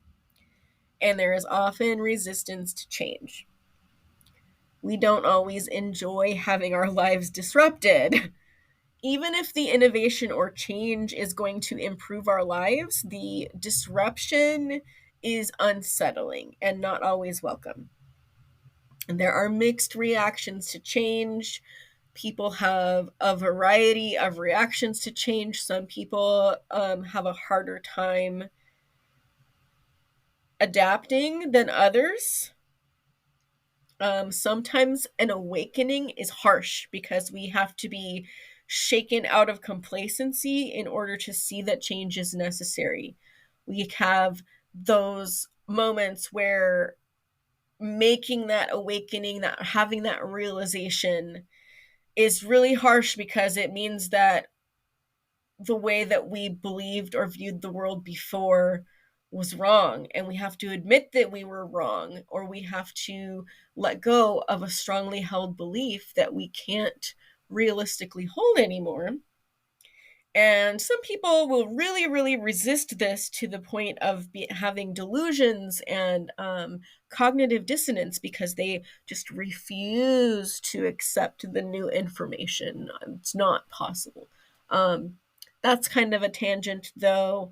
S1: and there is often resistance to change. We don't always enjoy having our lives disrupted. Even if the innovation or change is going to improve our lives, the disruption is unsettling and not always welcome. And there are mixed reactions to change. People have a variety of reactions to change. Some people have a harder time adapting than others. Sometimes an awakening is harsh because we have to be shaken out of complacency in order to see that change is necessary. We have those moments where making that awakening, that having that realization is really harsh because it means that the way that we believed or viewed the world before was wrong, and we have to admit that we were wrong, or we have to let go of a strongly held belief that we can't realistically hold anymore. And some people will really, really resist this to the point of having delusions and cognitive dissonance, because they just refuse to accept the new information. It's not possible. That's kind of a tangent, though.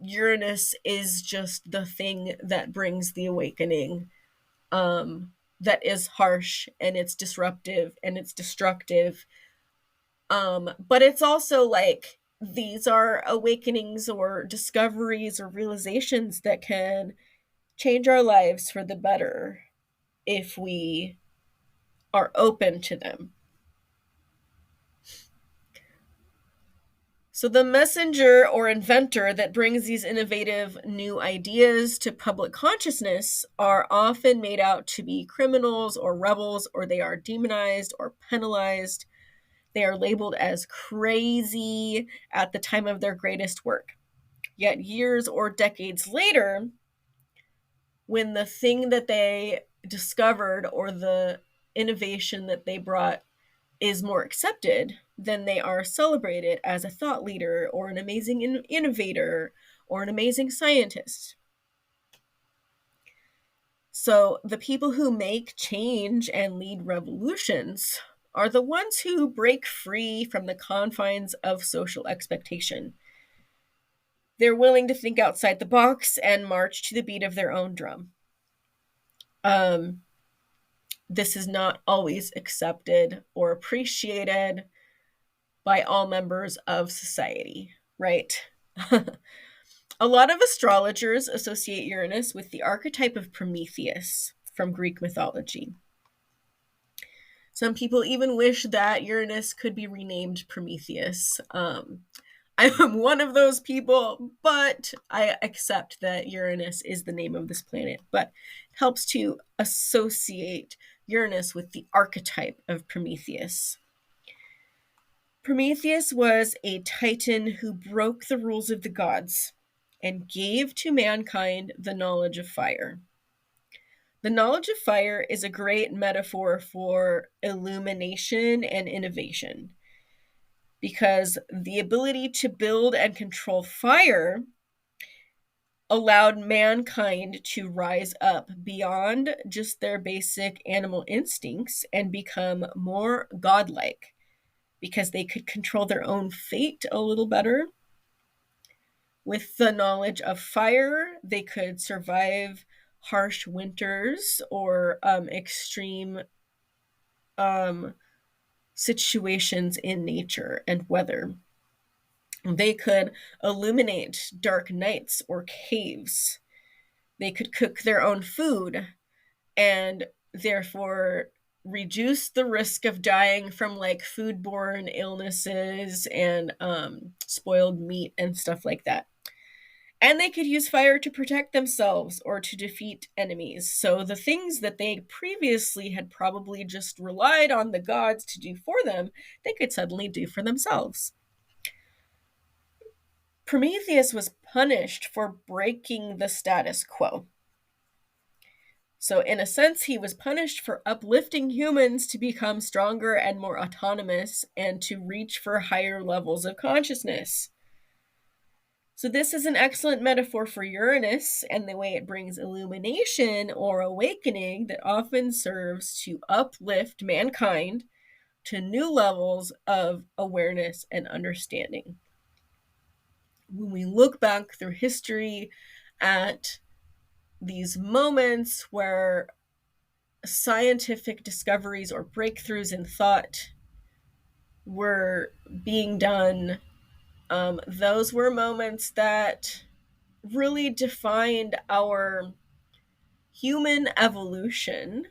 S1: Uranus is just the thing that brings the awakening, that is harsh, and it's disruptive, and it's destructive. But it's also like, these are awakenings or discoveries or realizations that can change our lives for the better if we are open to them. So the messenger or inventor that brings these innovative new ideas to public consciousness are often made out to be criminals or rebels, or they are demonized or penalized. They are labeled as crazy at the time of their greatest work. Yet years or decades later, when the thing that they discovered or the innovation that they brought is more accepted, then they are celebrated as a thought leader or an amazing innovator or an amazing scientist. So the people who make change and lead revolutions are the ones who break free from the confines of social expectation. They're willing to think outside the box and march to the beat of their own drum. This is not always accepted or appreciated by all members of society, right? A lot of astrologers associate Uranus with the archetype of Prometheus from Greek mythology. Some people even wish that Uranus could be renamed Prometheus. I'm one of those people, but I accept that Uranus is the name of this planet, but it helps to associate Uranus with the archetype of Prometheus. Prometheus was a titan who broke the rules of the gods and gave to mankind the knowledge of fire. The knowledge of fire is a great metaphor for illumination and innovation, because the ability to build and control fire allowed mankind to rise up beyond just their basic animal instincts and become more godlike, because they could control their own fate a little better. With the knowledge of fire, they could survive harsh winters or extreme situations in nature and weather. They could illuminate dark nights or caves. They could cook their own food and therefore reduce the risk of dying from like foodborne illnesses and spoiled meat and stuff like that. And they could use fire to protect themselves or to defeat enemies. So the things that they previously had probably just relied on the gods to do for them, they could suddenly do for themselves. Prometheus was punished for breaking the status quo. So in a sense, he was punished for uplifting humans to become stronger and more autonomous and to reach for higher levels of consciousness. So this is an excellent metaphor for Uranus and the way it brings illumination or awakening that often serves to uplift mankind to new levels of awareness and understanding. When we look back through history at these moments where scientific discoveries or breakthroughs in thought were being done, those were moments that really defined our human evolution,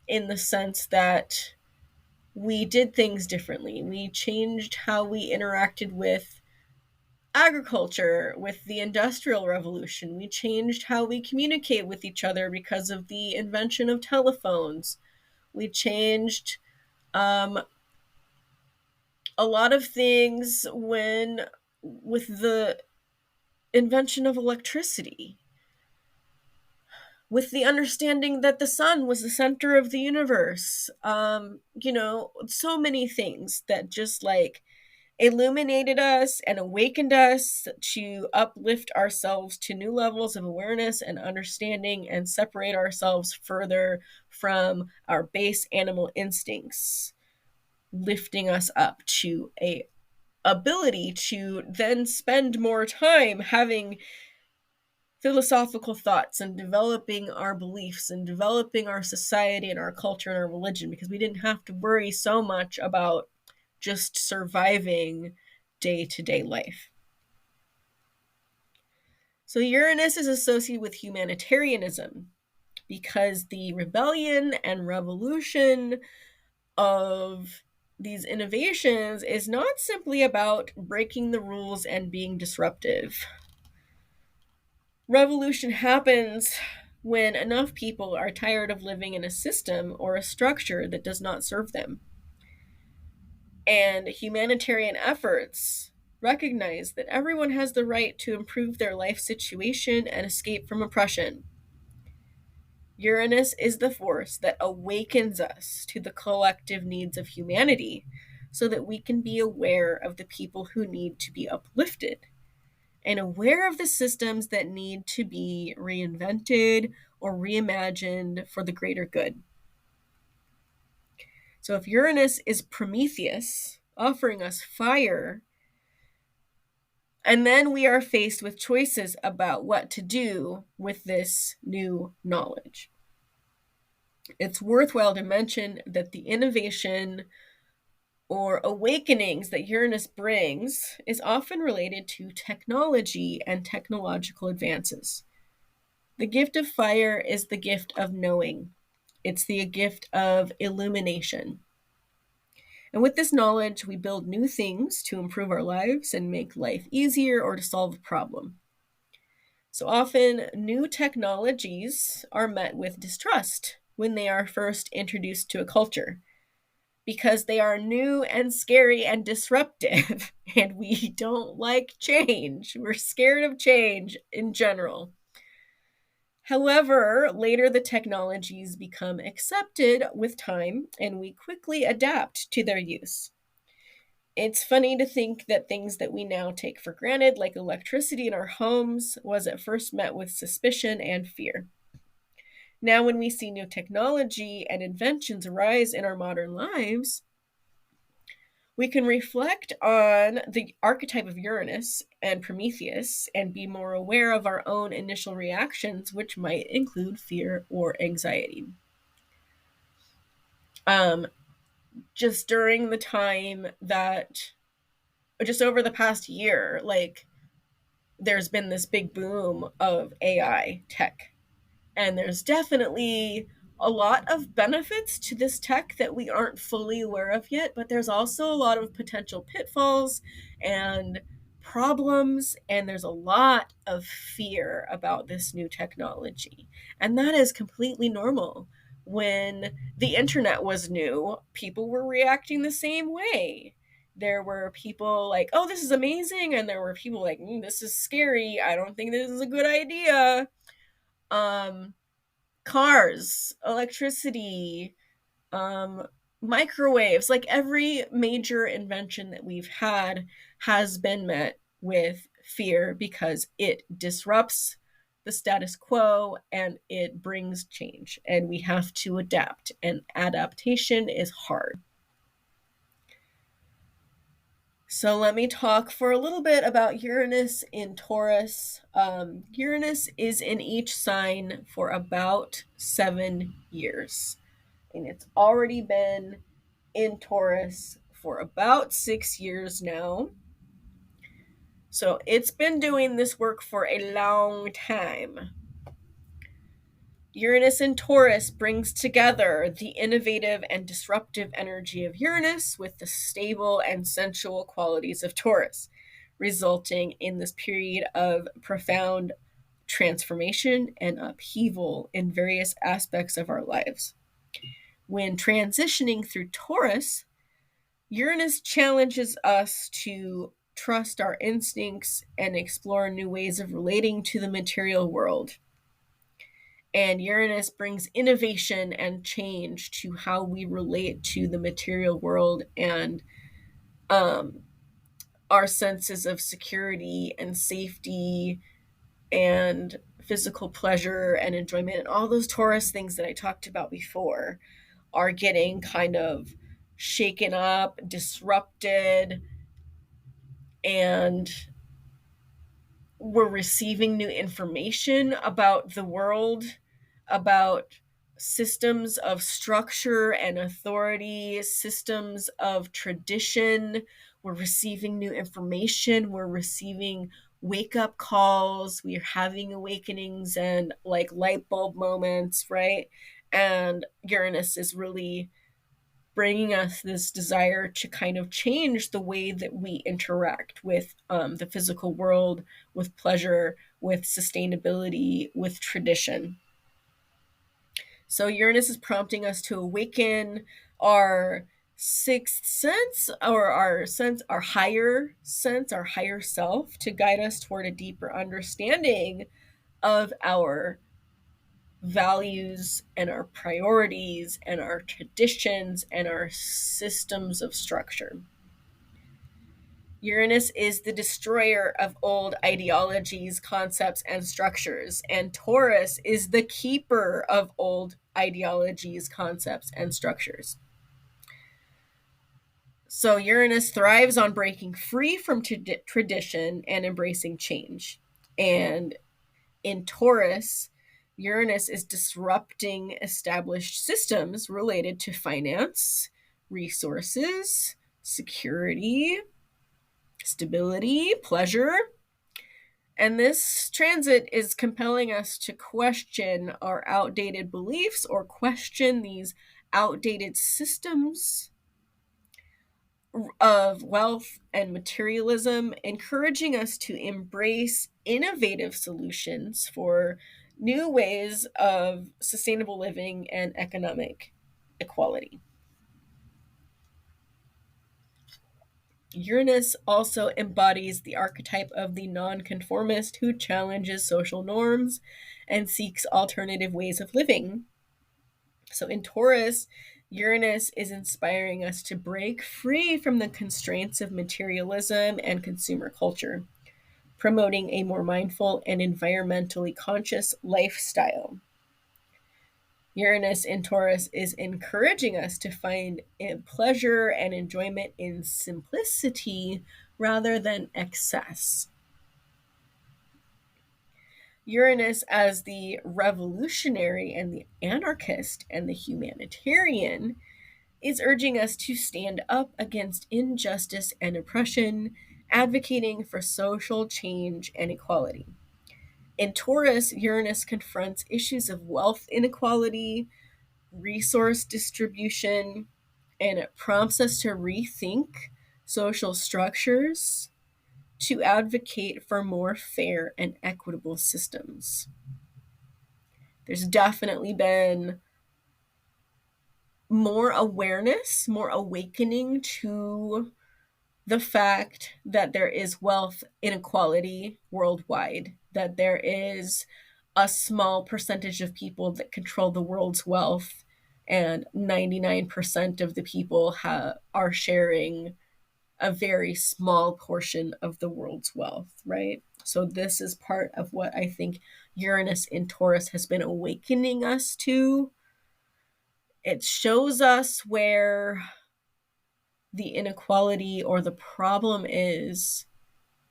S1: in the sense that we did things differently. We changed how we interacted with agriculture, with the Industrial Revolution. We changed how we communicate with each other because of the invention of telephones. We changed a lot of things with the invention of electricity, with the understanding that the sun was the center of the universe. So many things that just like illuminated us and awakened us to uplift ourselves to new levels of awareness and understanding and separate ourselves further from our base animal instincts, lifting us up to a ability to then spend more time having philosophical thoughts and developing our beliefs and developing our society and our culture and our religion, because we didn't have to worry so much about just surviving day-to-day life. So Uranus is associated with humanitarianism because the rebellion and revolution of these innovations is not simply about breaking the rules and being disruptive. Revolution happens when enough people are tired of living in a system or a structure that does not serve them. And humanitarian efforts recognize that everyone has the right to improve their life situation and escape from oppression. Uranus is the force that awakens us to the collective needs of humanity so that we can be aware of the people who need to be uplifted and aware of the systems that need to be reinvented or reimagined for the greater good. So if Uranus is Prometheus, offering us fire, and then we are faced with choices about what to do with this new knowledge. It's worthwhile to mention that the innovation or awakenings that Uranus brings is often related to technology and technological advances. The gift of fire is the gift of knowing. It's the gift of illumination. And with this knowledge, we build new things to improve our lives and make life easier or to solve a problem. So often, new technologies are met with distrust when they are first introduced to a culture because they are new and scary and disruptive, and we don't like change. We're scared of change in general. However, later the technologies become accepted with time, and we quickly adapt to their use. It's funny to think that things that we now take for granted, like electricity in our homes, was at first met with suspicion and fear. Now, when we see new technology and inventions arise in our modern lives, we can reflect on the archetype of Uranus and Prometheus and be more aware of our own initial reactions, which might include fear or anxiety. Just during the time that, just over the past year, there's been this big boom of AI tech. And there's definitely a lot of benefits to this tech that we aren't fully aware of yet, but there's also a lot of potential pitfalls and problems, and there's a lot of fear about this new technology. And that is completely normal. When the internet was new, people were reacting the same way. There were people like, oh, this is amazing, and there were people like, this is scary, I don't think this is a good idea. Cars, electricity, microwaves, like every major invention that we've had has been met with fear because it disrupts the status quo and it brings change, and we have to adapt, and adaptation is hard. So let me talk for a little bit about Uranus in Taurus. Uranus is in each sign for about 7 years. And it's already been in Taurus for about 6 years now. So it's been doing this work for a long time. Uranus in Taurus brings together the innovative and disruptive energy of Uranus with the stable and sensual qualities of Taurus, resulting in this period of profound transformation and upheaval in various aspects of our lives. When transitioning through Taurus, Uranus challenges us to trust our instincts, and explore new ways of relating to the material world. And Uranus brings innovation and change to how we relate to the material world and our senses of security and safety and physical pleasure and enjoyment, and all those Taurus things that I talked about before are getting kind of shaken up, disrupted, and we're receiving new information about the world, about systems of structure and authority, systems of tradition. We're receiving new information. We're receiving wake up calls. We're having awakenings and like light bulb moments, right? And Uranus is really bringing us this desire to kind of change the way that we interact with the physical world, with pleasure, with sustainability, with tradition. So Uranus is prompting us to awaken our sixth sense, or our higher sense, our higher self, to guide us toward a deeper understanding of our values and our priorities and our traditions and our systems of structure. Uranus is the destroyer of old ideologies, concepts, and structures, and Taurus is the keeper of old ideologies, concepts, and structures. So Uranus thrives on breaking free from tradition and embracing change. And in Taurus, Uranus is disrupting established systems related to finance, resources, security, stability, pleasure. And this transit is compelling us to question our outdated beliefs or question these outdated systems of wealth and materialism, encouraging us to embrace innovative solutions for new ways of sustainable living and economic equality. Uranus also embodies the archetype of the nonconformist who challenges social norms and seeks alternative ways of living. So in Taurus, Uranus is inspiring us to break free from the constraints of materialism and consumer culture, promoting a more mindful and environmentally conscious lifestyle. Uranus in Taurus is encouraging us to find pleasure and enjoyment in simplicity rather than excess. Uranus, as the revolutionary and the anarchist and the humanitarian, is urging us to stand up against injustice and oppression, advocating for social change and equality. In Taurus, Uranus confronts issues of wealth inequality, resource distribution, and it prompts us to rethink social structures to advocate for more fair and equitable systems. There's definitely been more awareness, more awakening to the fact that there is wealth inequality worldwide, that there is a small percentage of people that control the world's wealth, and 99% of the people are sharing a very small portion of the world's wealth, right? So this is part of what I think Uranus in Taurus has been awakening us to. It shows us where the inequality or the problem is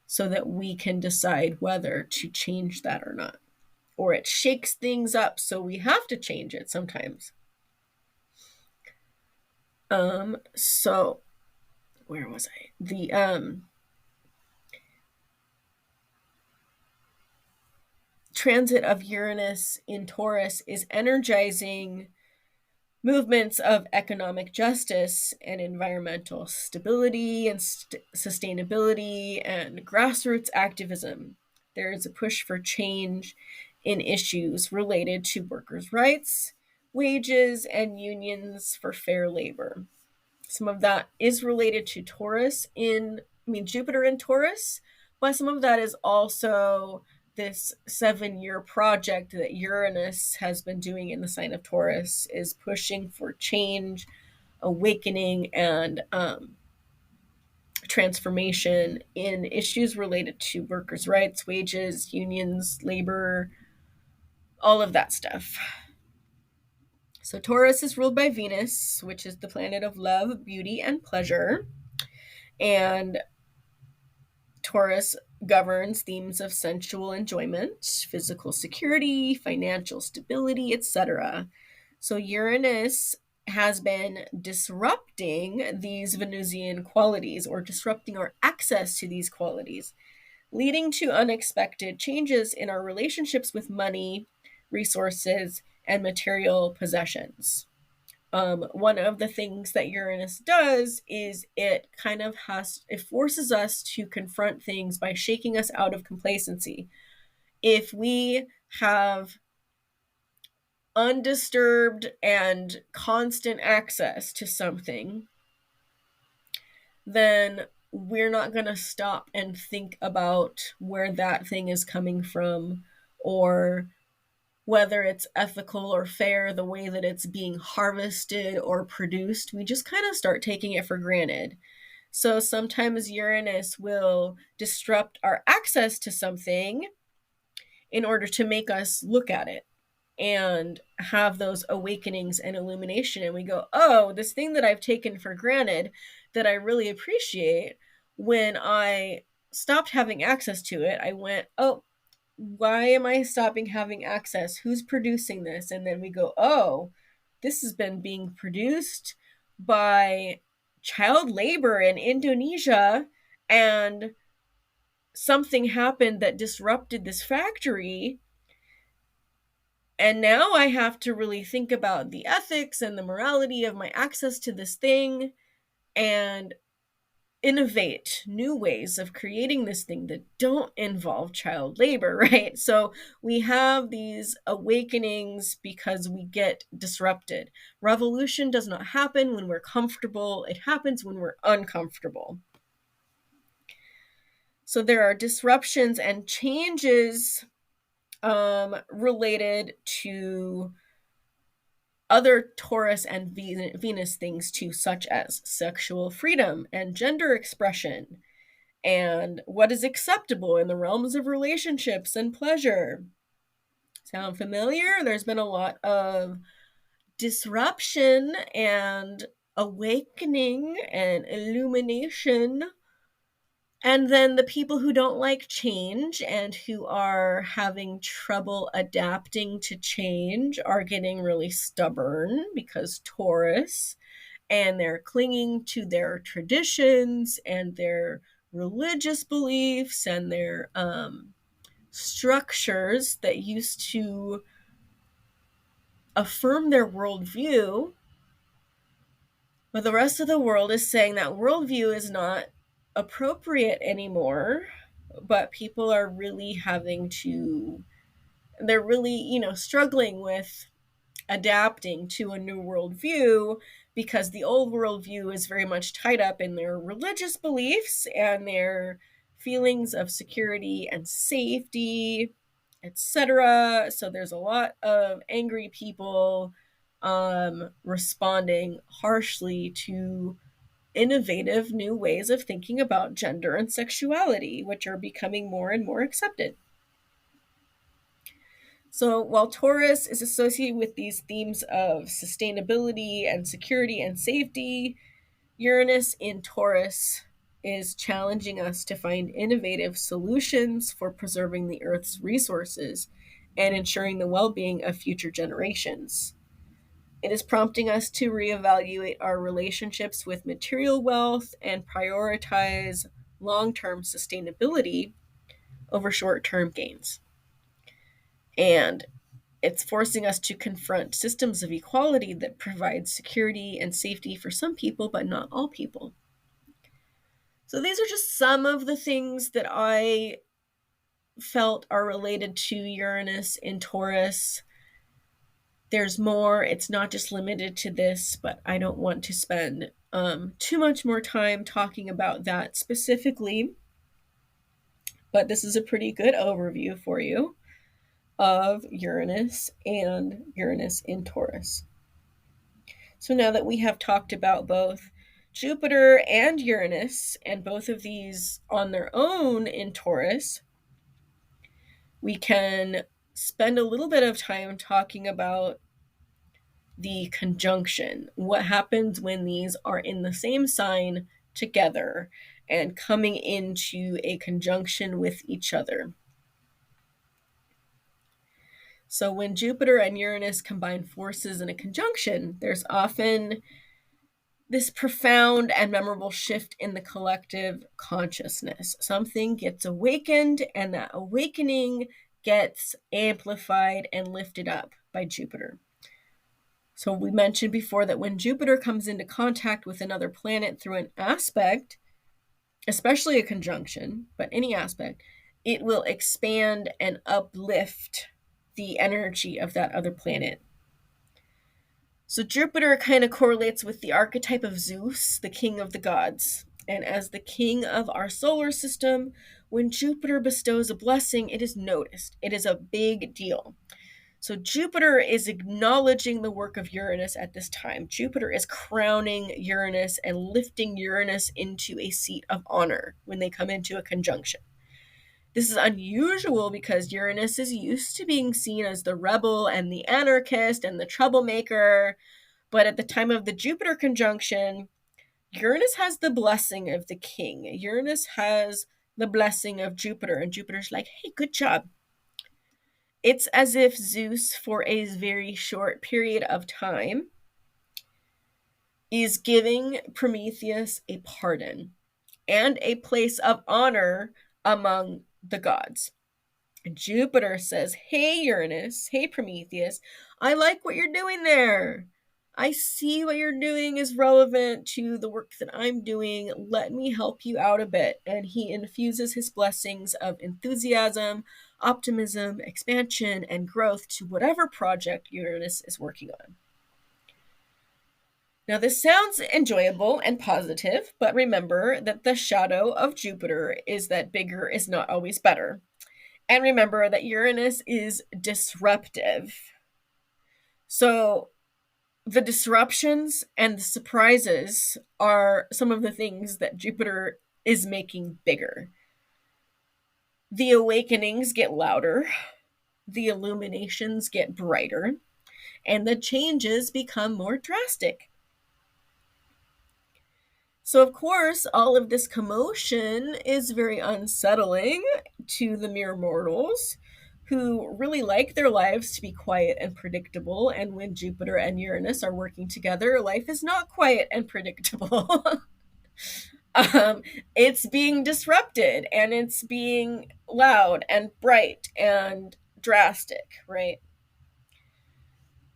S1: so that we can decide whether to change that or not. Or it shakes things up, so we have to change it sometimes. So where was I? The transit of Uranus in Taurus is energizing movements of economic justice and environmental stability and sustainability and grassroots activism. There is a push for change in issues related to workers' rights, wages, and unions for fair labor. Some of that is related to Taurus in Jupiter in Taurus, but some of that is also this 7-year project that Uranus has been doing in the sign of Taurus, is pushing for change, awakening, and transformation in issues related to workers' rights, wages, unions, labor, all of that stuff. So Taurus is ruled by Venus, which is the planet of love, beauty, and pleasure. And Taurus governs themes of sensual enjoyment, physical security, financial stability, etc. So Uranus has been disrupting these Venusian qualities, or disrupting our access to these qualities, leading to unexpected changes in our relationships with money, resources, and material possessions. One of the things that Uranus does is it forces us to confront things by shaking us out of complacency. If we have undisturbed and constant access to something, then we're not going to stop and think about where that thing is coming from, or whether it's ethical or fair the way that it's being harvested or produced. We just kind of start taking it for granted. So sometimes Uranus will disrupt our access to something in order to make us look at it and have those awakenings and illumination. And we go, oh, this thing that I've taken for granted that I really appreciate, when I stopped having access to it, I went, oh, why am I stopping having access? Who's producing this? And then we go, oh, this has been being produced by child labor in Indonesia, and something happened that disrupted this factory. And now I have to really think about the ethics and the morality of my access to this thing, and innovate new ways of creating this thing that don't involve child labor, right? So we have these awakenings because we get disrupted. Revolution does not happen when we're comfortable, it happens when we're uncomfortable. So there are disruptions and changes related to other Taurus and Venus things too, such as sexual freedom and gender expression, and what is acceptable in the realms of relationships and pleasure. Sound familiar? There's been a lot of disruption and awakening and illumination. And then the people who don't like change and who are having trouble adapting to change are getting really stubborn, because Taurus, and they're clinging to their traditions and their religious beliefs and their structures that used to affirm their worldview. But the rest of the world is saying that worldview is not appropriate anymore, but people are really they're really, struggling with adapting to a new worldview, because the old worldview is very much tied up in their religious beliefs and their feelings of security and safety, etc. So there's a lot of angry people responding harshly to innovative new ways of thinking about gender and sexuality, which are becoming more and more accepted. So while Taurus is associated with these themes of sustainability and security and safety, Uranus in Taurus is challenging us to find innovative solutions for preserving the Earth's resources and ensuring the well-being of future generations. It is prompting us to reevaluate our relationships with material wealth and prioritize long-term sustainability over short-term gains. And it's forcing us to confront systems of equality that provide security and safety for some people, but not all people. So these are just some of the things that I felt are related to Uranus in Taurus. There's more. It's not just limited to this, but I don't want to spend too much more time talking about that specifically, but this is a pretty good overview for you of Uranus and Uranus in Taurus. So now that we have talked about both Jupiter and Uranus, and both of these on their own in Taurus, we can spend a little bit of time talking about the conjunction. What happens when these are in the same sign together and coming into a conjunction with each other. So when Jupiter and Uranus combine forces in a conjunction, there's often this profound and memorable shift in the collective consciousness. Something gets awakened, and that awakening gets amplified and lifted up by Jupiter. So we mentioned before that when Jupiter comes into contact with another planet through an aspect, especially a conjunction, but any aspect, it will expand and uplift the energy of that other planet. So Jupiter kind of correlates with the archetype of Zeus, the king of the gods. And as the king of our solar system, when Jupiter bestows a blessing, it is noticed. It is a big deal. So Jupiter is acknowledging the work of Uranus at this time. Jupiter is crowning Uranus and lifting Uranus into a seat of honor when they come into a conjunction. This is unusual because Uranus is used to being seen as the rebel and the anarchist and the troublemaker. But at the time of the Jupiter conjunction, Uranus has the blessing of the king. Uranus has the blessing of Jupiter, and Jupiter's like, hey, good job. It's as if Zeus, for a very short period of time, is giving Prometheus a pardon and a place of honor among the gods. And Jupiter says, hey, Uranus, hey, Prometheus, I like what you're doing there. I see what you're doing is relevant to the work that I'm doing. Let me help you out a bit. And he infuses his blessings of enthusiasm, optimism, expansion, and growth to whatever project Uranus is working on. Now, this sounds enjoyable and positive, but remember that the shadow of Jupiter is that bigger is not always better. And remember that Uranus is disruptive. So the disruptions and the surprises are some of the things that Jupiter is making bigger. The awakenings get louder, the illuminations get brighter, and the changes become more drastic. So, of course, all of this commotion is very unsettling to the mere mortals who really like their lives to be quiet and predictable. And when Jupiter and Uranus are working together, life is not quiet and predictable. It's being disrupted, and it's being loud and bright and drastic, right?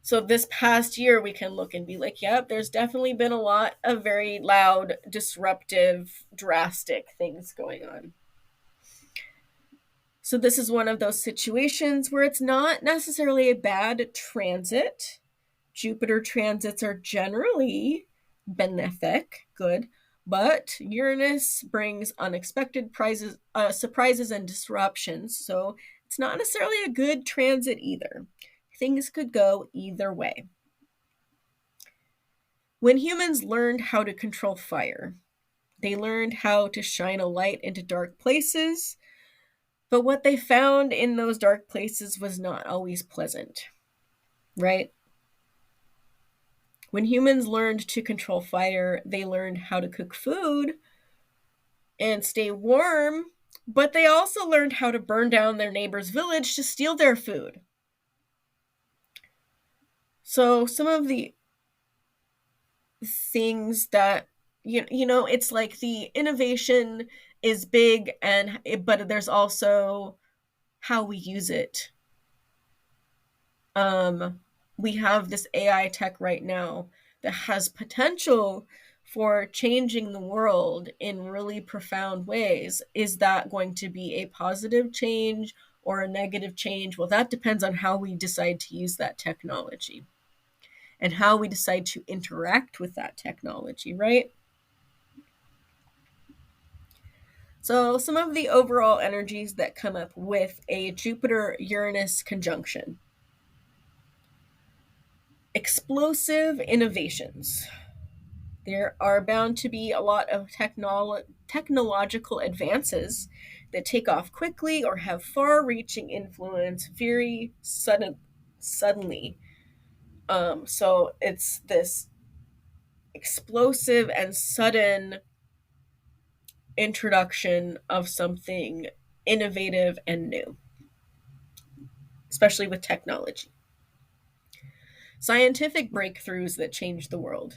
S1: So this past year, we can look and be like, yep, there's definitely been a lot of very loud, disruptive, drastic things going on. So this is one of those situations where it's not necessarily a bad transit. Jupiter transits are generally benefic, good, but Uranus brings unexpected surprises and disruptions. So it's not necessarily a good transit either. Things could go either way. When humans learned how to control fire, they learned how to shine a light into dark places, but what they found in those dark places was not always pleasant, right? When humans learned to control fire, they learned how to cook food and stay warm, but they also learned how to burn down their neighbor's village to steal their food. So some of the things that, it's like the innovation is big, but there's also how we use it. We have this AI tech right now that has potential for changing the world in really profound ways. Is that going to be a positive change or a negative change? Well, that depends on how we decide to use that technology. and how we decide to interact with that technology, right? So some of the overall energies that come up with a Jupiter-Uranus conjunction. Explosive innovations. There are bound to be a lot of technological advances that take off quickly or have far-reaching influence very suddenly. So it's this explosive and sudden introduction of something innovative and new, especially with technology. Scientific breakthroughs that change the world.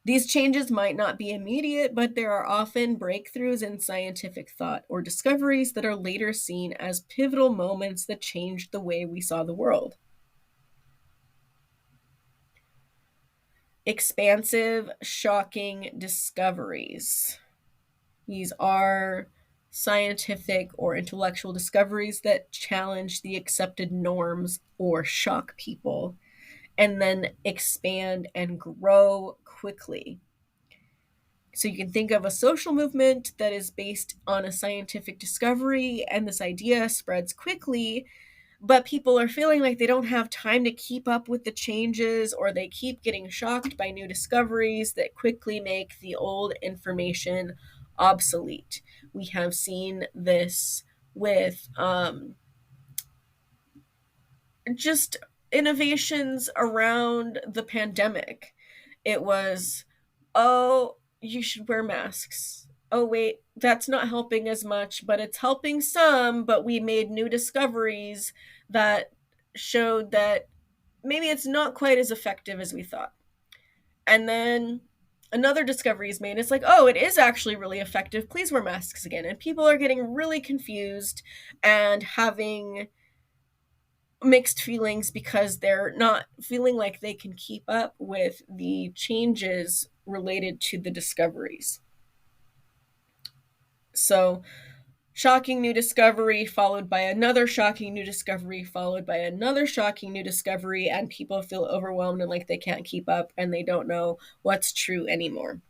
S1: These changes might not be immediate, but there are often breakthroughs in scientific thought or discoveries that are later seen as pivotal moments that changed the way we saw the world. Expansive, shocking discoveries. These are scientific or intellectual discoveries that challenge the accepted norms or shock people and then expand and grow quickly. So you can think of a social movement that is based on a scientific discovery, and this idea spreads quickly, but people are feeling like they don't have time to keep up with the changes, or they keep getting shocked by new discoveries that quickly make the old information obsolete. We have seen this with just innovations around the pandemic. It was, oh, you should wear masks. Oh, wait, that's not helping as much, but it's helping some. But we made new discoveries that showed that maybe it's not quite as effective as we thought. And then another discovery is made. It's like, oh, it is actually really effective. Please wear masks again. And people are getting really confused and having mixed feelings because they're not feeling like they can keep up with the changes related to the discoveries. So, shocking new discovery followed by another shocking new discovery followed by another shocking new discovery, and people feel overwhelmed and like they can't keep up and they don't know what's true anymore.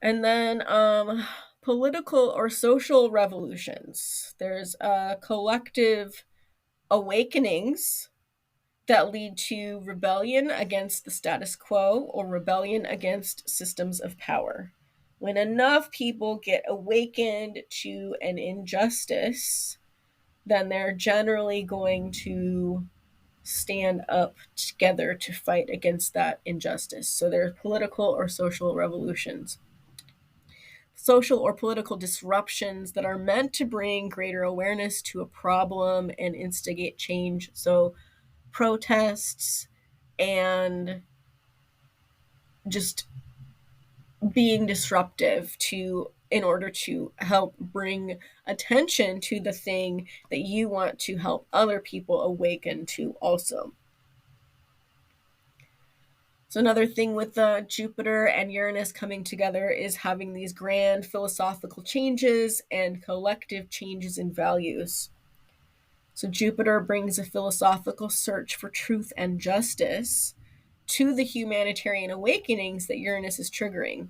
S1: And then political or social revolutions. There's collective awakenings that lead to rebellion against the status quo or rebellion against systems of power. When enough people get awakened to an injustice, then they're generally going to stand up together to fight against that injustice. So there's political or social revolutions. Social or political disruptions that are meant to bring greater awareness to a problem and instigate change. So protests and just being disruptive to in order to help bring attention to the thing that you want to help other people awaken to also. So another thing with the Jupiter and Uranus coming together is having these grand philosophical changes and collective changes in values. So Jupiter brings a philosophical search for truth and justice to the humanitarian awakenings that Uranus is triggering.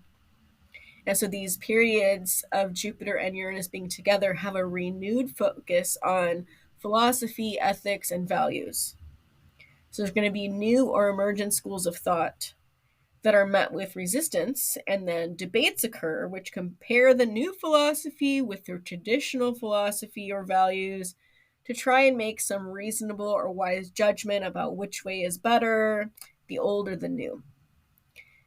S1: And so these periods of Jupiter and Uranus being together have a renewed focus on philosophy, ethics, and values. So there's going to be new or emergent schools of thought that are met with resistance, and then debates occur which compare the new philosophy with the traditional philosophy or values to try and make some reasonable or wise judgment about which way is better, the old or the new.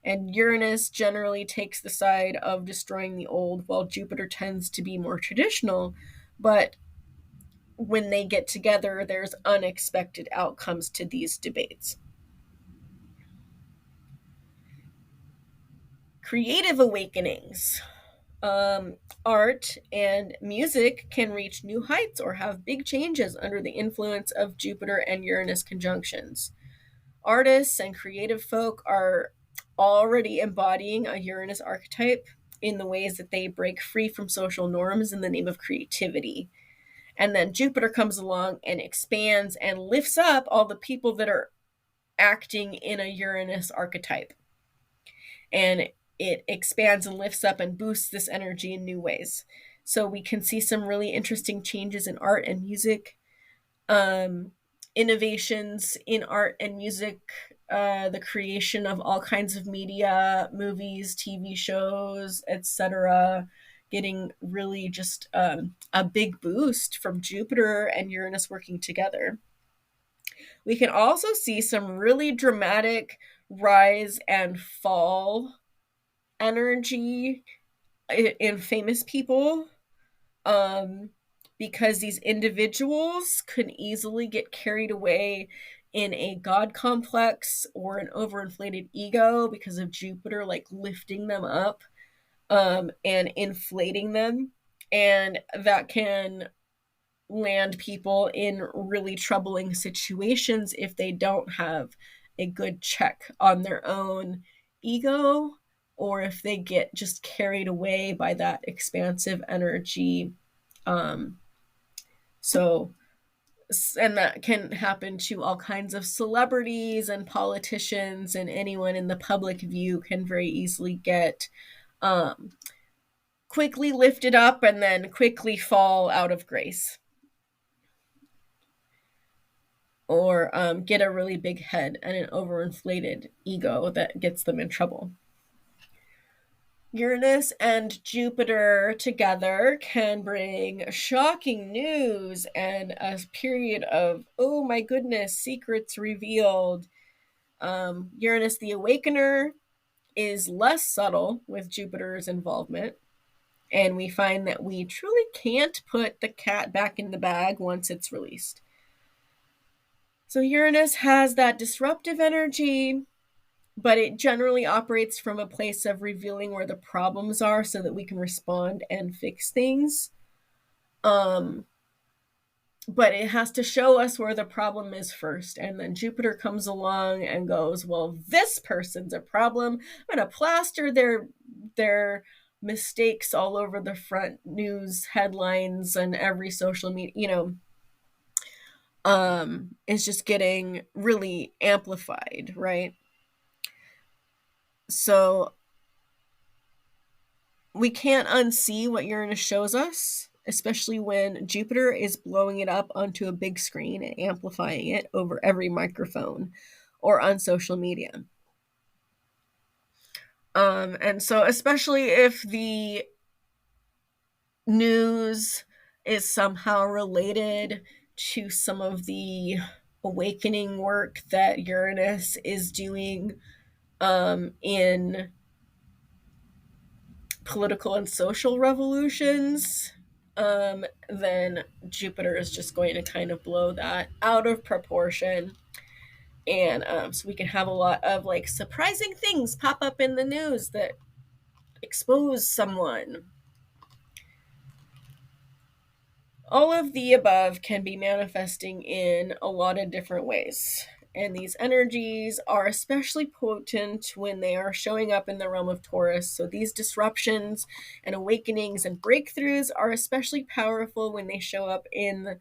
S1: And Uranus generally takes the side of destroying the old, while Jupiter tends to be more traditional. But when they get together, there's unexpected outcomes to these debates. Creative awakenings. Art and music can reach new heights or have big changes under the influence of Jupiter and Uranus conjunctions. Artists and creative folk are already embodying a Uranus archetype in the ways that they break free from social norms in the name of creativity. And then Jupiter comes along and expands and lifts up all the people that are acting in a Uranus archetype. And it expands and lifts up and boosts this energy in new ways. So we can see some really interesting changes in art and music, innovations in art and music, the creation of all kinds of media, movies, TV shows, etc., getting really just a big boost from Jupiter and Uranus working together. We can also see some really dramatic rise and fall energy in famous people, because these individuals could easily get carried away in a god complex or an overinflated ego because of Jupiter like lifting them up, and inflating them, and that can land people in really troubling situations if they don't have a good check on their own ego, or if they get just carried away by that expansive energy. So, and that can happen to all kinds of celebrities and politicians, and anyone in the public view can very easily get quickly lifted up and then quickly fall out of grace, or get a really big head and an overinflated ego that gets them in trouble. Uranus and Jupiter together can bring shocking news and a period of, oh my goodness, secrets revealed. Uranus the Awakener is less subtle with Jupiter's involvement, and we find that we truly can't put the cat back in the bag once it's released. So Uranus has that disruptive energy, but it generally operates from a place of revealing where the problems are so that we can respond and fix things. But it has to show us where the problem is first. And then Jupiter comes along and goes, well, this person's a problem. I'm going to plaster their mistakes all over the front news headlines and every social media, is just getting really amplified, right? So we can't unsee what Uranus shows us, especially when Jupiter is blowing it up onto a big screen and amplifying it over every microphone or on social media. And so especially if the news is somehow related to some of the awakening work that Uranus is doing in political and social revolutions, then Jupiter is just going to kind of blow that out of proportion. And so we can have a lot of like surprising things pop up in the news that expose someone. All of the above can be manifesting in a lot of different ways. And these energies are especially potent when they are showing up in the realm of Taurus. So these disruptions and awakenings and breakthroughs are especially powerful when they show up in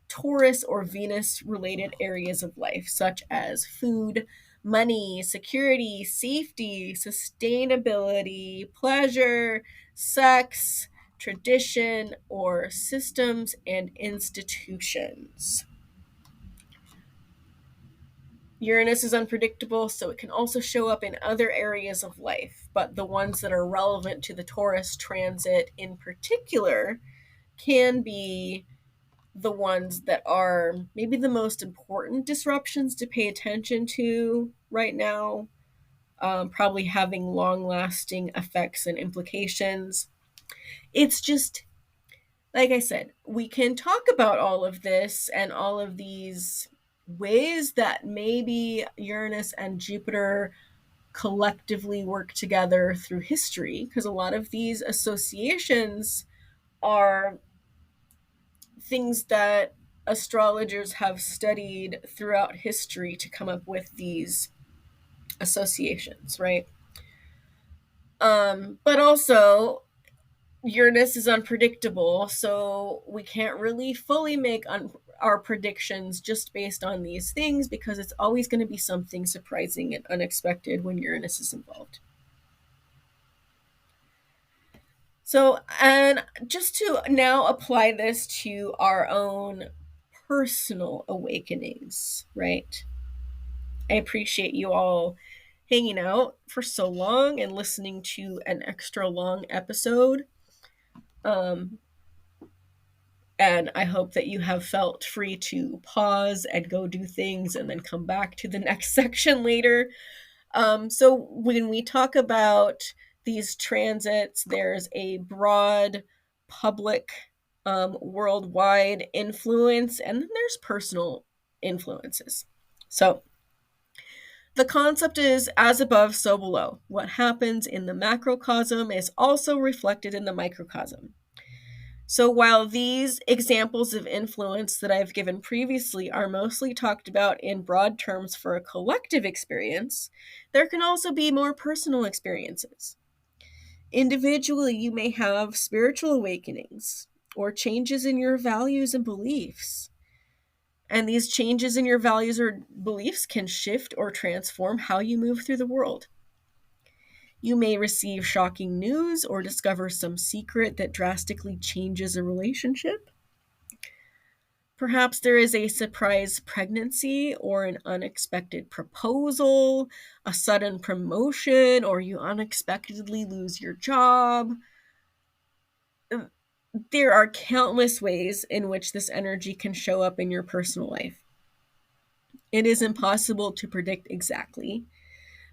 S1: Taurus or Venus related areas of life, such as food, money, security, safety, sustainability, pleasure, sex, tradition, or systems and institutions. Uranus is unpredictable, so it can also show up in other areas of life, but the ones that are relevant to the Taurus transit in particular can be the ones that are maybe the most important disruptions to pay attention to right now, probably having long-lasting effects and implications. It's just, like I said, we can talk about all of this and all of these ways that maybe Uranus and Jupiter collectively work together through history, because a lot of these associations are things that astrologers have studied throughout history to come up with these associations, right? But also Uranus is unpredictable, so we can't really fully make our predictions just based on these things, because it's always going to be something surprising and unexpected when Uranus is involved. So, and just to now apply this to our own personal awakenings, right? I appreciate you all hanging out for so long and listening to an extra long episode. And I hope that you have felt free to pause and go do things and then come back to the next section later. So when we talk about these transits, there's a broad public worldwide influence, and then there's personal influences. So the concept is as above, so below. What happens in the macrocosm is also reflected in the microcosm. So while these examples of influence that I've given previously are mostly talked about in broad terms for a collective experience, there can also be more personal experiences. Individually, you may have spiritual awakenings or changes in your values and beliefs. And these changes in your values or beliefs can shift or transform how you move through the world. You may receive shocking news or discover some secret that drastically changes a relationship. Perhaps there is a surprise pregnancy or an unexpected proposal, a sudden promotion, or you unexpectedly lose your job. There are countless ways in which this energy can show up in your personal life. It is impossible to predict exactly,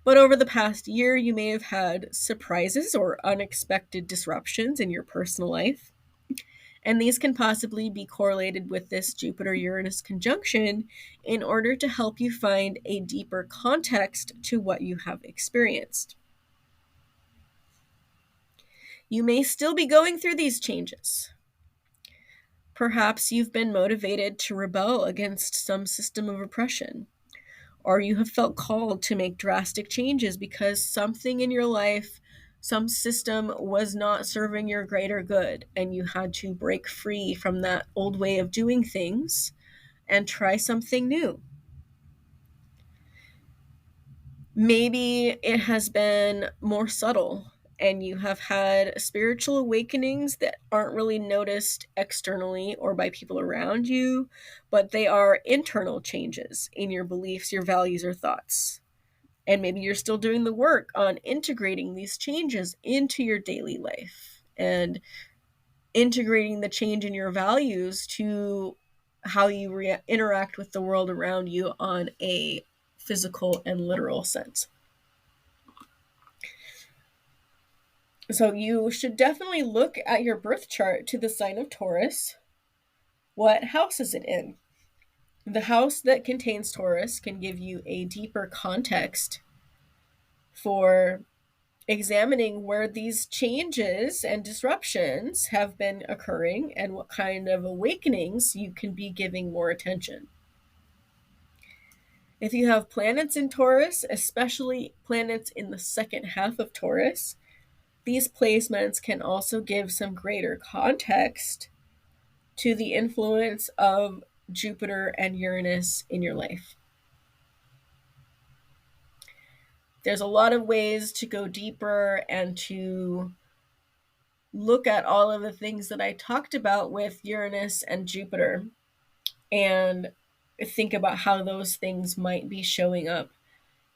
S1: but over the past year, you may have had surprises or unexpected disruptions in your personal life. And these can possibly be correlated with this Jupiter-Uranus conjunction in order to help you find a deeper context to what you have experienced. You may still be going through these changes. Perhaps you've been motivated to rebel against some system of oppression, or you have felt called to make drastic changes because something in your life, some system was not serving your greater good, and you had to break free from that old way of doing things and try something new. Maybe it has been more subtle and you have had spiritual awakenings that aren't really noticed externally or by people around you, but they are internal changes in your beliefs, your values, or thoughts. And maybe you're still doing the work on integrating these changes into your daily life and integrating the change in your values to how you interact with the world around you on a physical and literal sense. So you should definitely look at your birth chart to the sign of Taurus. What house is it in? The house that contains Taurus can give you a deeper context for examining where these changes and disruptions have been occurring and what kind of awakenings you can be giving more attention. If you have planets in Taurus, especially planets in the second half of Taurus, these placements can also give some greater context to the influence of Jupiter and Uranus in your life. There's a lot of ways to go deeper and to look at all of the things that I talked about with Uranus and Jupiter and think about how those things might be showing up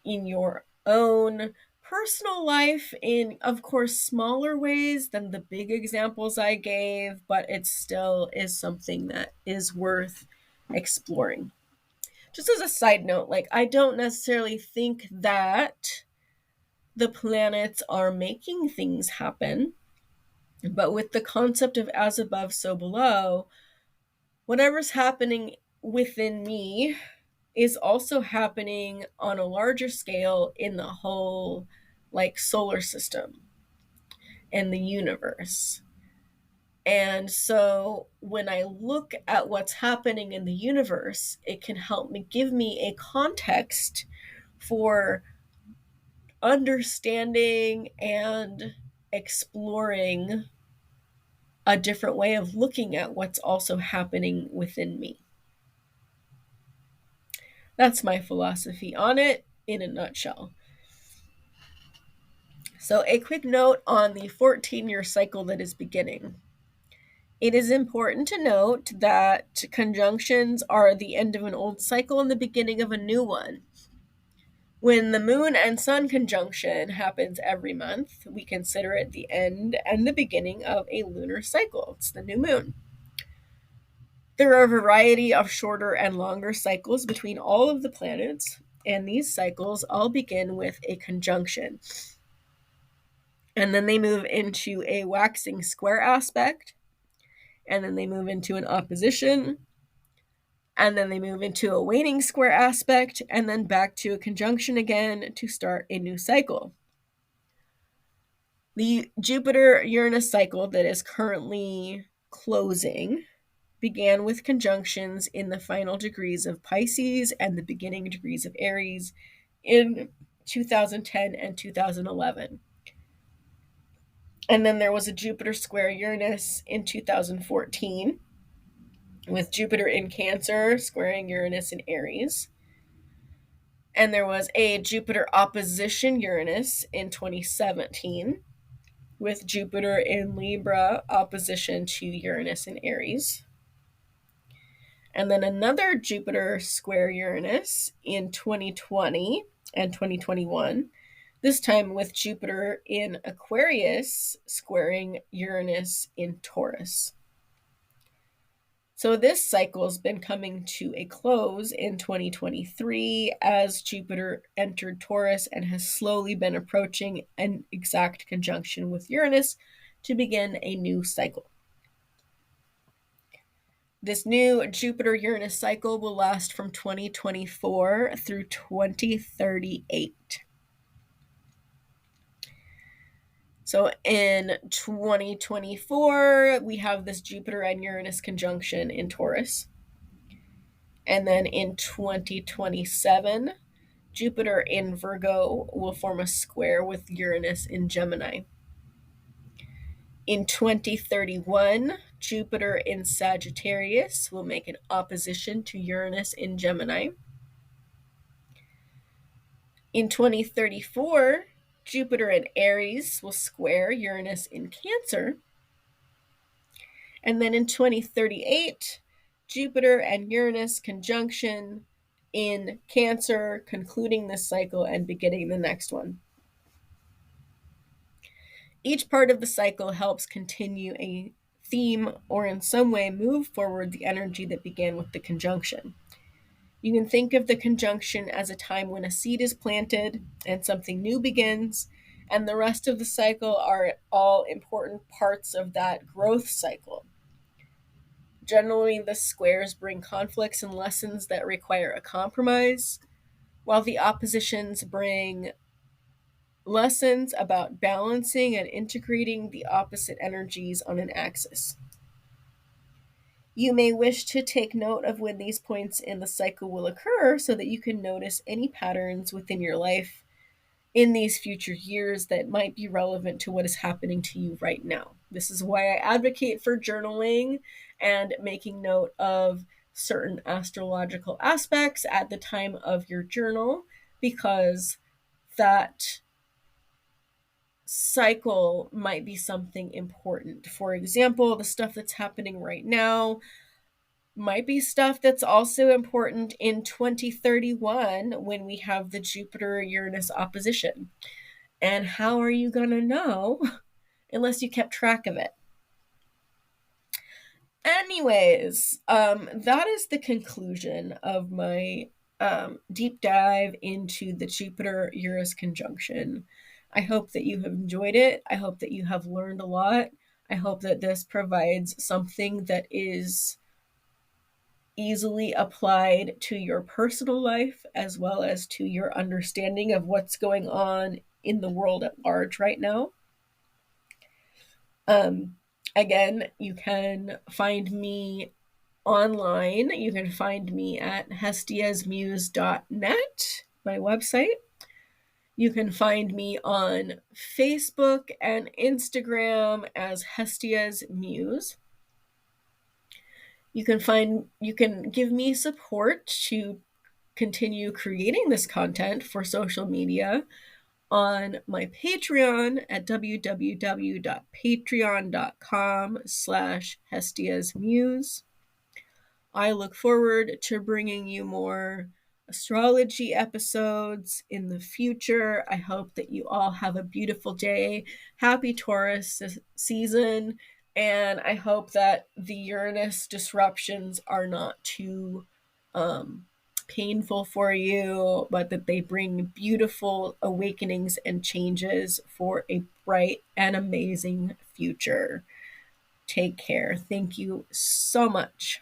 S1: in your own personal life in, of course, smaller ways than the big examples I gave, but it still is something that is worth exploring. Just as a side note, like, I don't necessarily think that the planets are making things happen, but with the concept of as above, so below, whatever's happening within me is also happening on a larger scale in the whole, like, solar system and the universe. And so when I look at what's happening in the universe, it can help me give me a context for understanding and exploring a different way of looking at what's also happening within me. That's my philosophy on it in a nutshell. So a quick note on the 14-year cycle that is beginning. It is important to note that conjunctions are the end of an old cycle and the beginning of a new one. When the moon and sun conjunction happens every month, we consider it the end and the beginning of a lunar cycle. It's the new moon. There are a variety of shorter and longer cycles between all of the planets, and these cycles all begin with a conjunction. And then they move into a waxing square aspect, and then they move into an opposition, and then they move into a waning square aspect, and then back to a conjunction again to start a new cycle. The Jupiter-Uranus cycle that is currently closing began with conjunctions in the final degrees of Pisces and the beginning degrees of Aries in 2010 and 2011. And then there was a Jupiter square Uranus in 2014 with Jupiter in Cancer squaring Uranus in Aries. And there was a Jupiter opposition Uranus in 2017 with Jupiter in Libra opposition to Uranus in Aries. And then another Jupiter square Uranus in 2020 and 2021, this time with Jupiter in Aquarius squaring Uranus in Taurus. So this cycle has been coming to a close in 2023 as Jupiter entered Taurus and has slowly been approaching an exact conjunction with Uranus to begin a new cycle. This new Jupiter-Uranus cycle will last from 2024 through 2038. So in 2024, we have this Jupiter and Uranus conjunction in Taurus. And then in 2027, Jupiter in Virgo will form a square with Uranus in Gemini. In 2031, Jupiter in Sagittarius will make an opposition to Uranus in Gemini. In 2034, Jupiter in Aries will square Uranus in Cancer. And then in 2038, Jupiter and Uranus conjunction in Cancer, concluding this cycle and beginning the next one. Each part of the cycle helps continue a theme or in some way move forward the energy that began with the conjunction. You can think of the conjunction as a time when a seed is planted and something new begins, and the rest of the cycle are all important parts of that growth cycle. Generally, the squares bring conflicts and lessons that require a compromise, while the oppositions bring lessons about balancing and integrating the opposite energies on an axis. You may wish to take note of when these points in the cycle will occur so that you can notice any patterns within your life in these future years that might be relevant to what is happening to you right now. This is why I advocate for journaling and making note of certain astrological aspects at the time of your journal, because that cycle might be something important. For example, the stuff that's happening right now might be stuff that's also important in 2031 when we have the Jupiter-Uranus opposition. And how are you going to know unless you kept track of it? Anyways, that is the conclusion of my deep dive into the Jupiter-Uranus conjunction. I hope that you have enjoyed it. I hope that you have learned a lot. I hope that this provides something that is easily applied to your personal life as well as to your understanding of what's going on in the world at large right now. Again, you can find me online. You can find me at hestiasmuse.net, my website. You can find me on Facebook and Instagram as Hestia's Muse. You can give me support to continue creating this content for social media on my Patreon at www.patreon.com/HestiasMuse. I look forward to bringing you more astrology episodes in the future. I hope that you all have a beautiful day. Happy Taurus season. And I hope that the Uranus disruptions are not too painful for you, but that they bring beautiful awakenings and changes for a bright and amazing future. Take care. Thank you so much.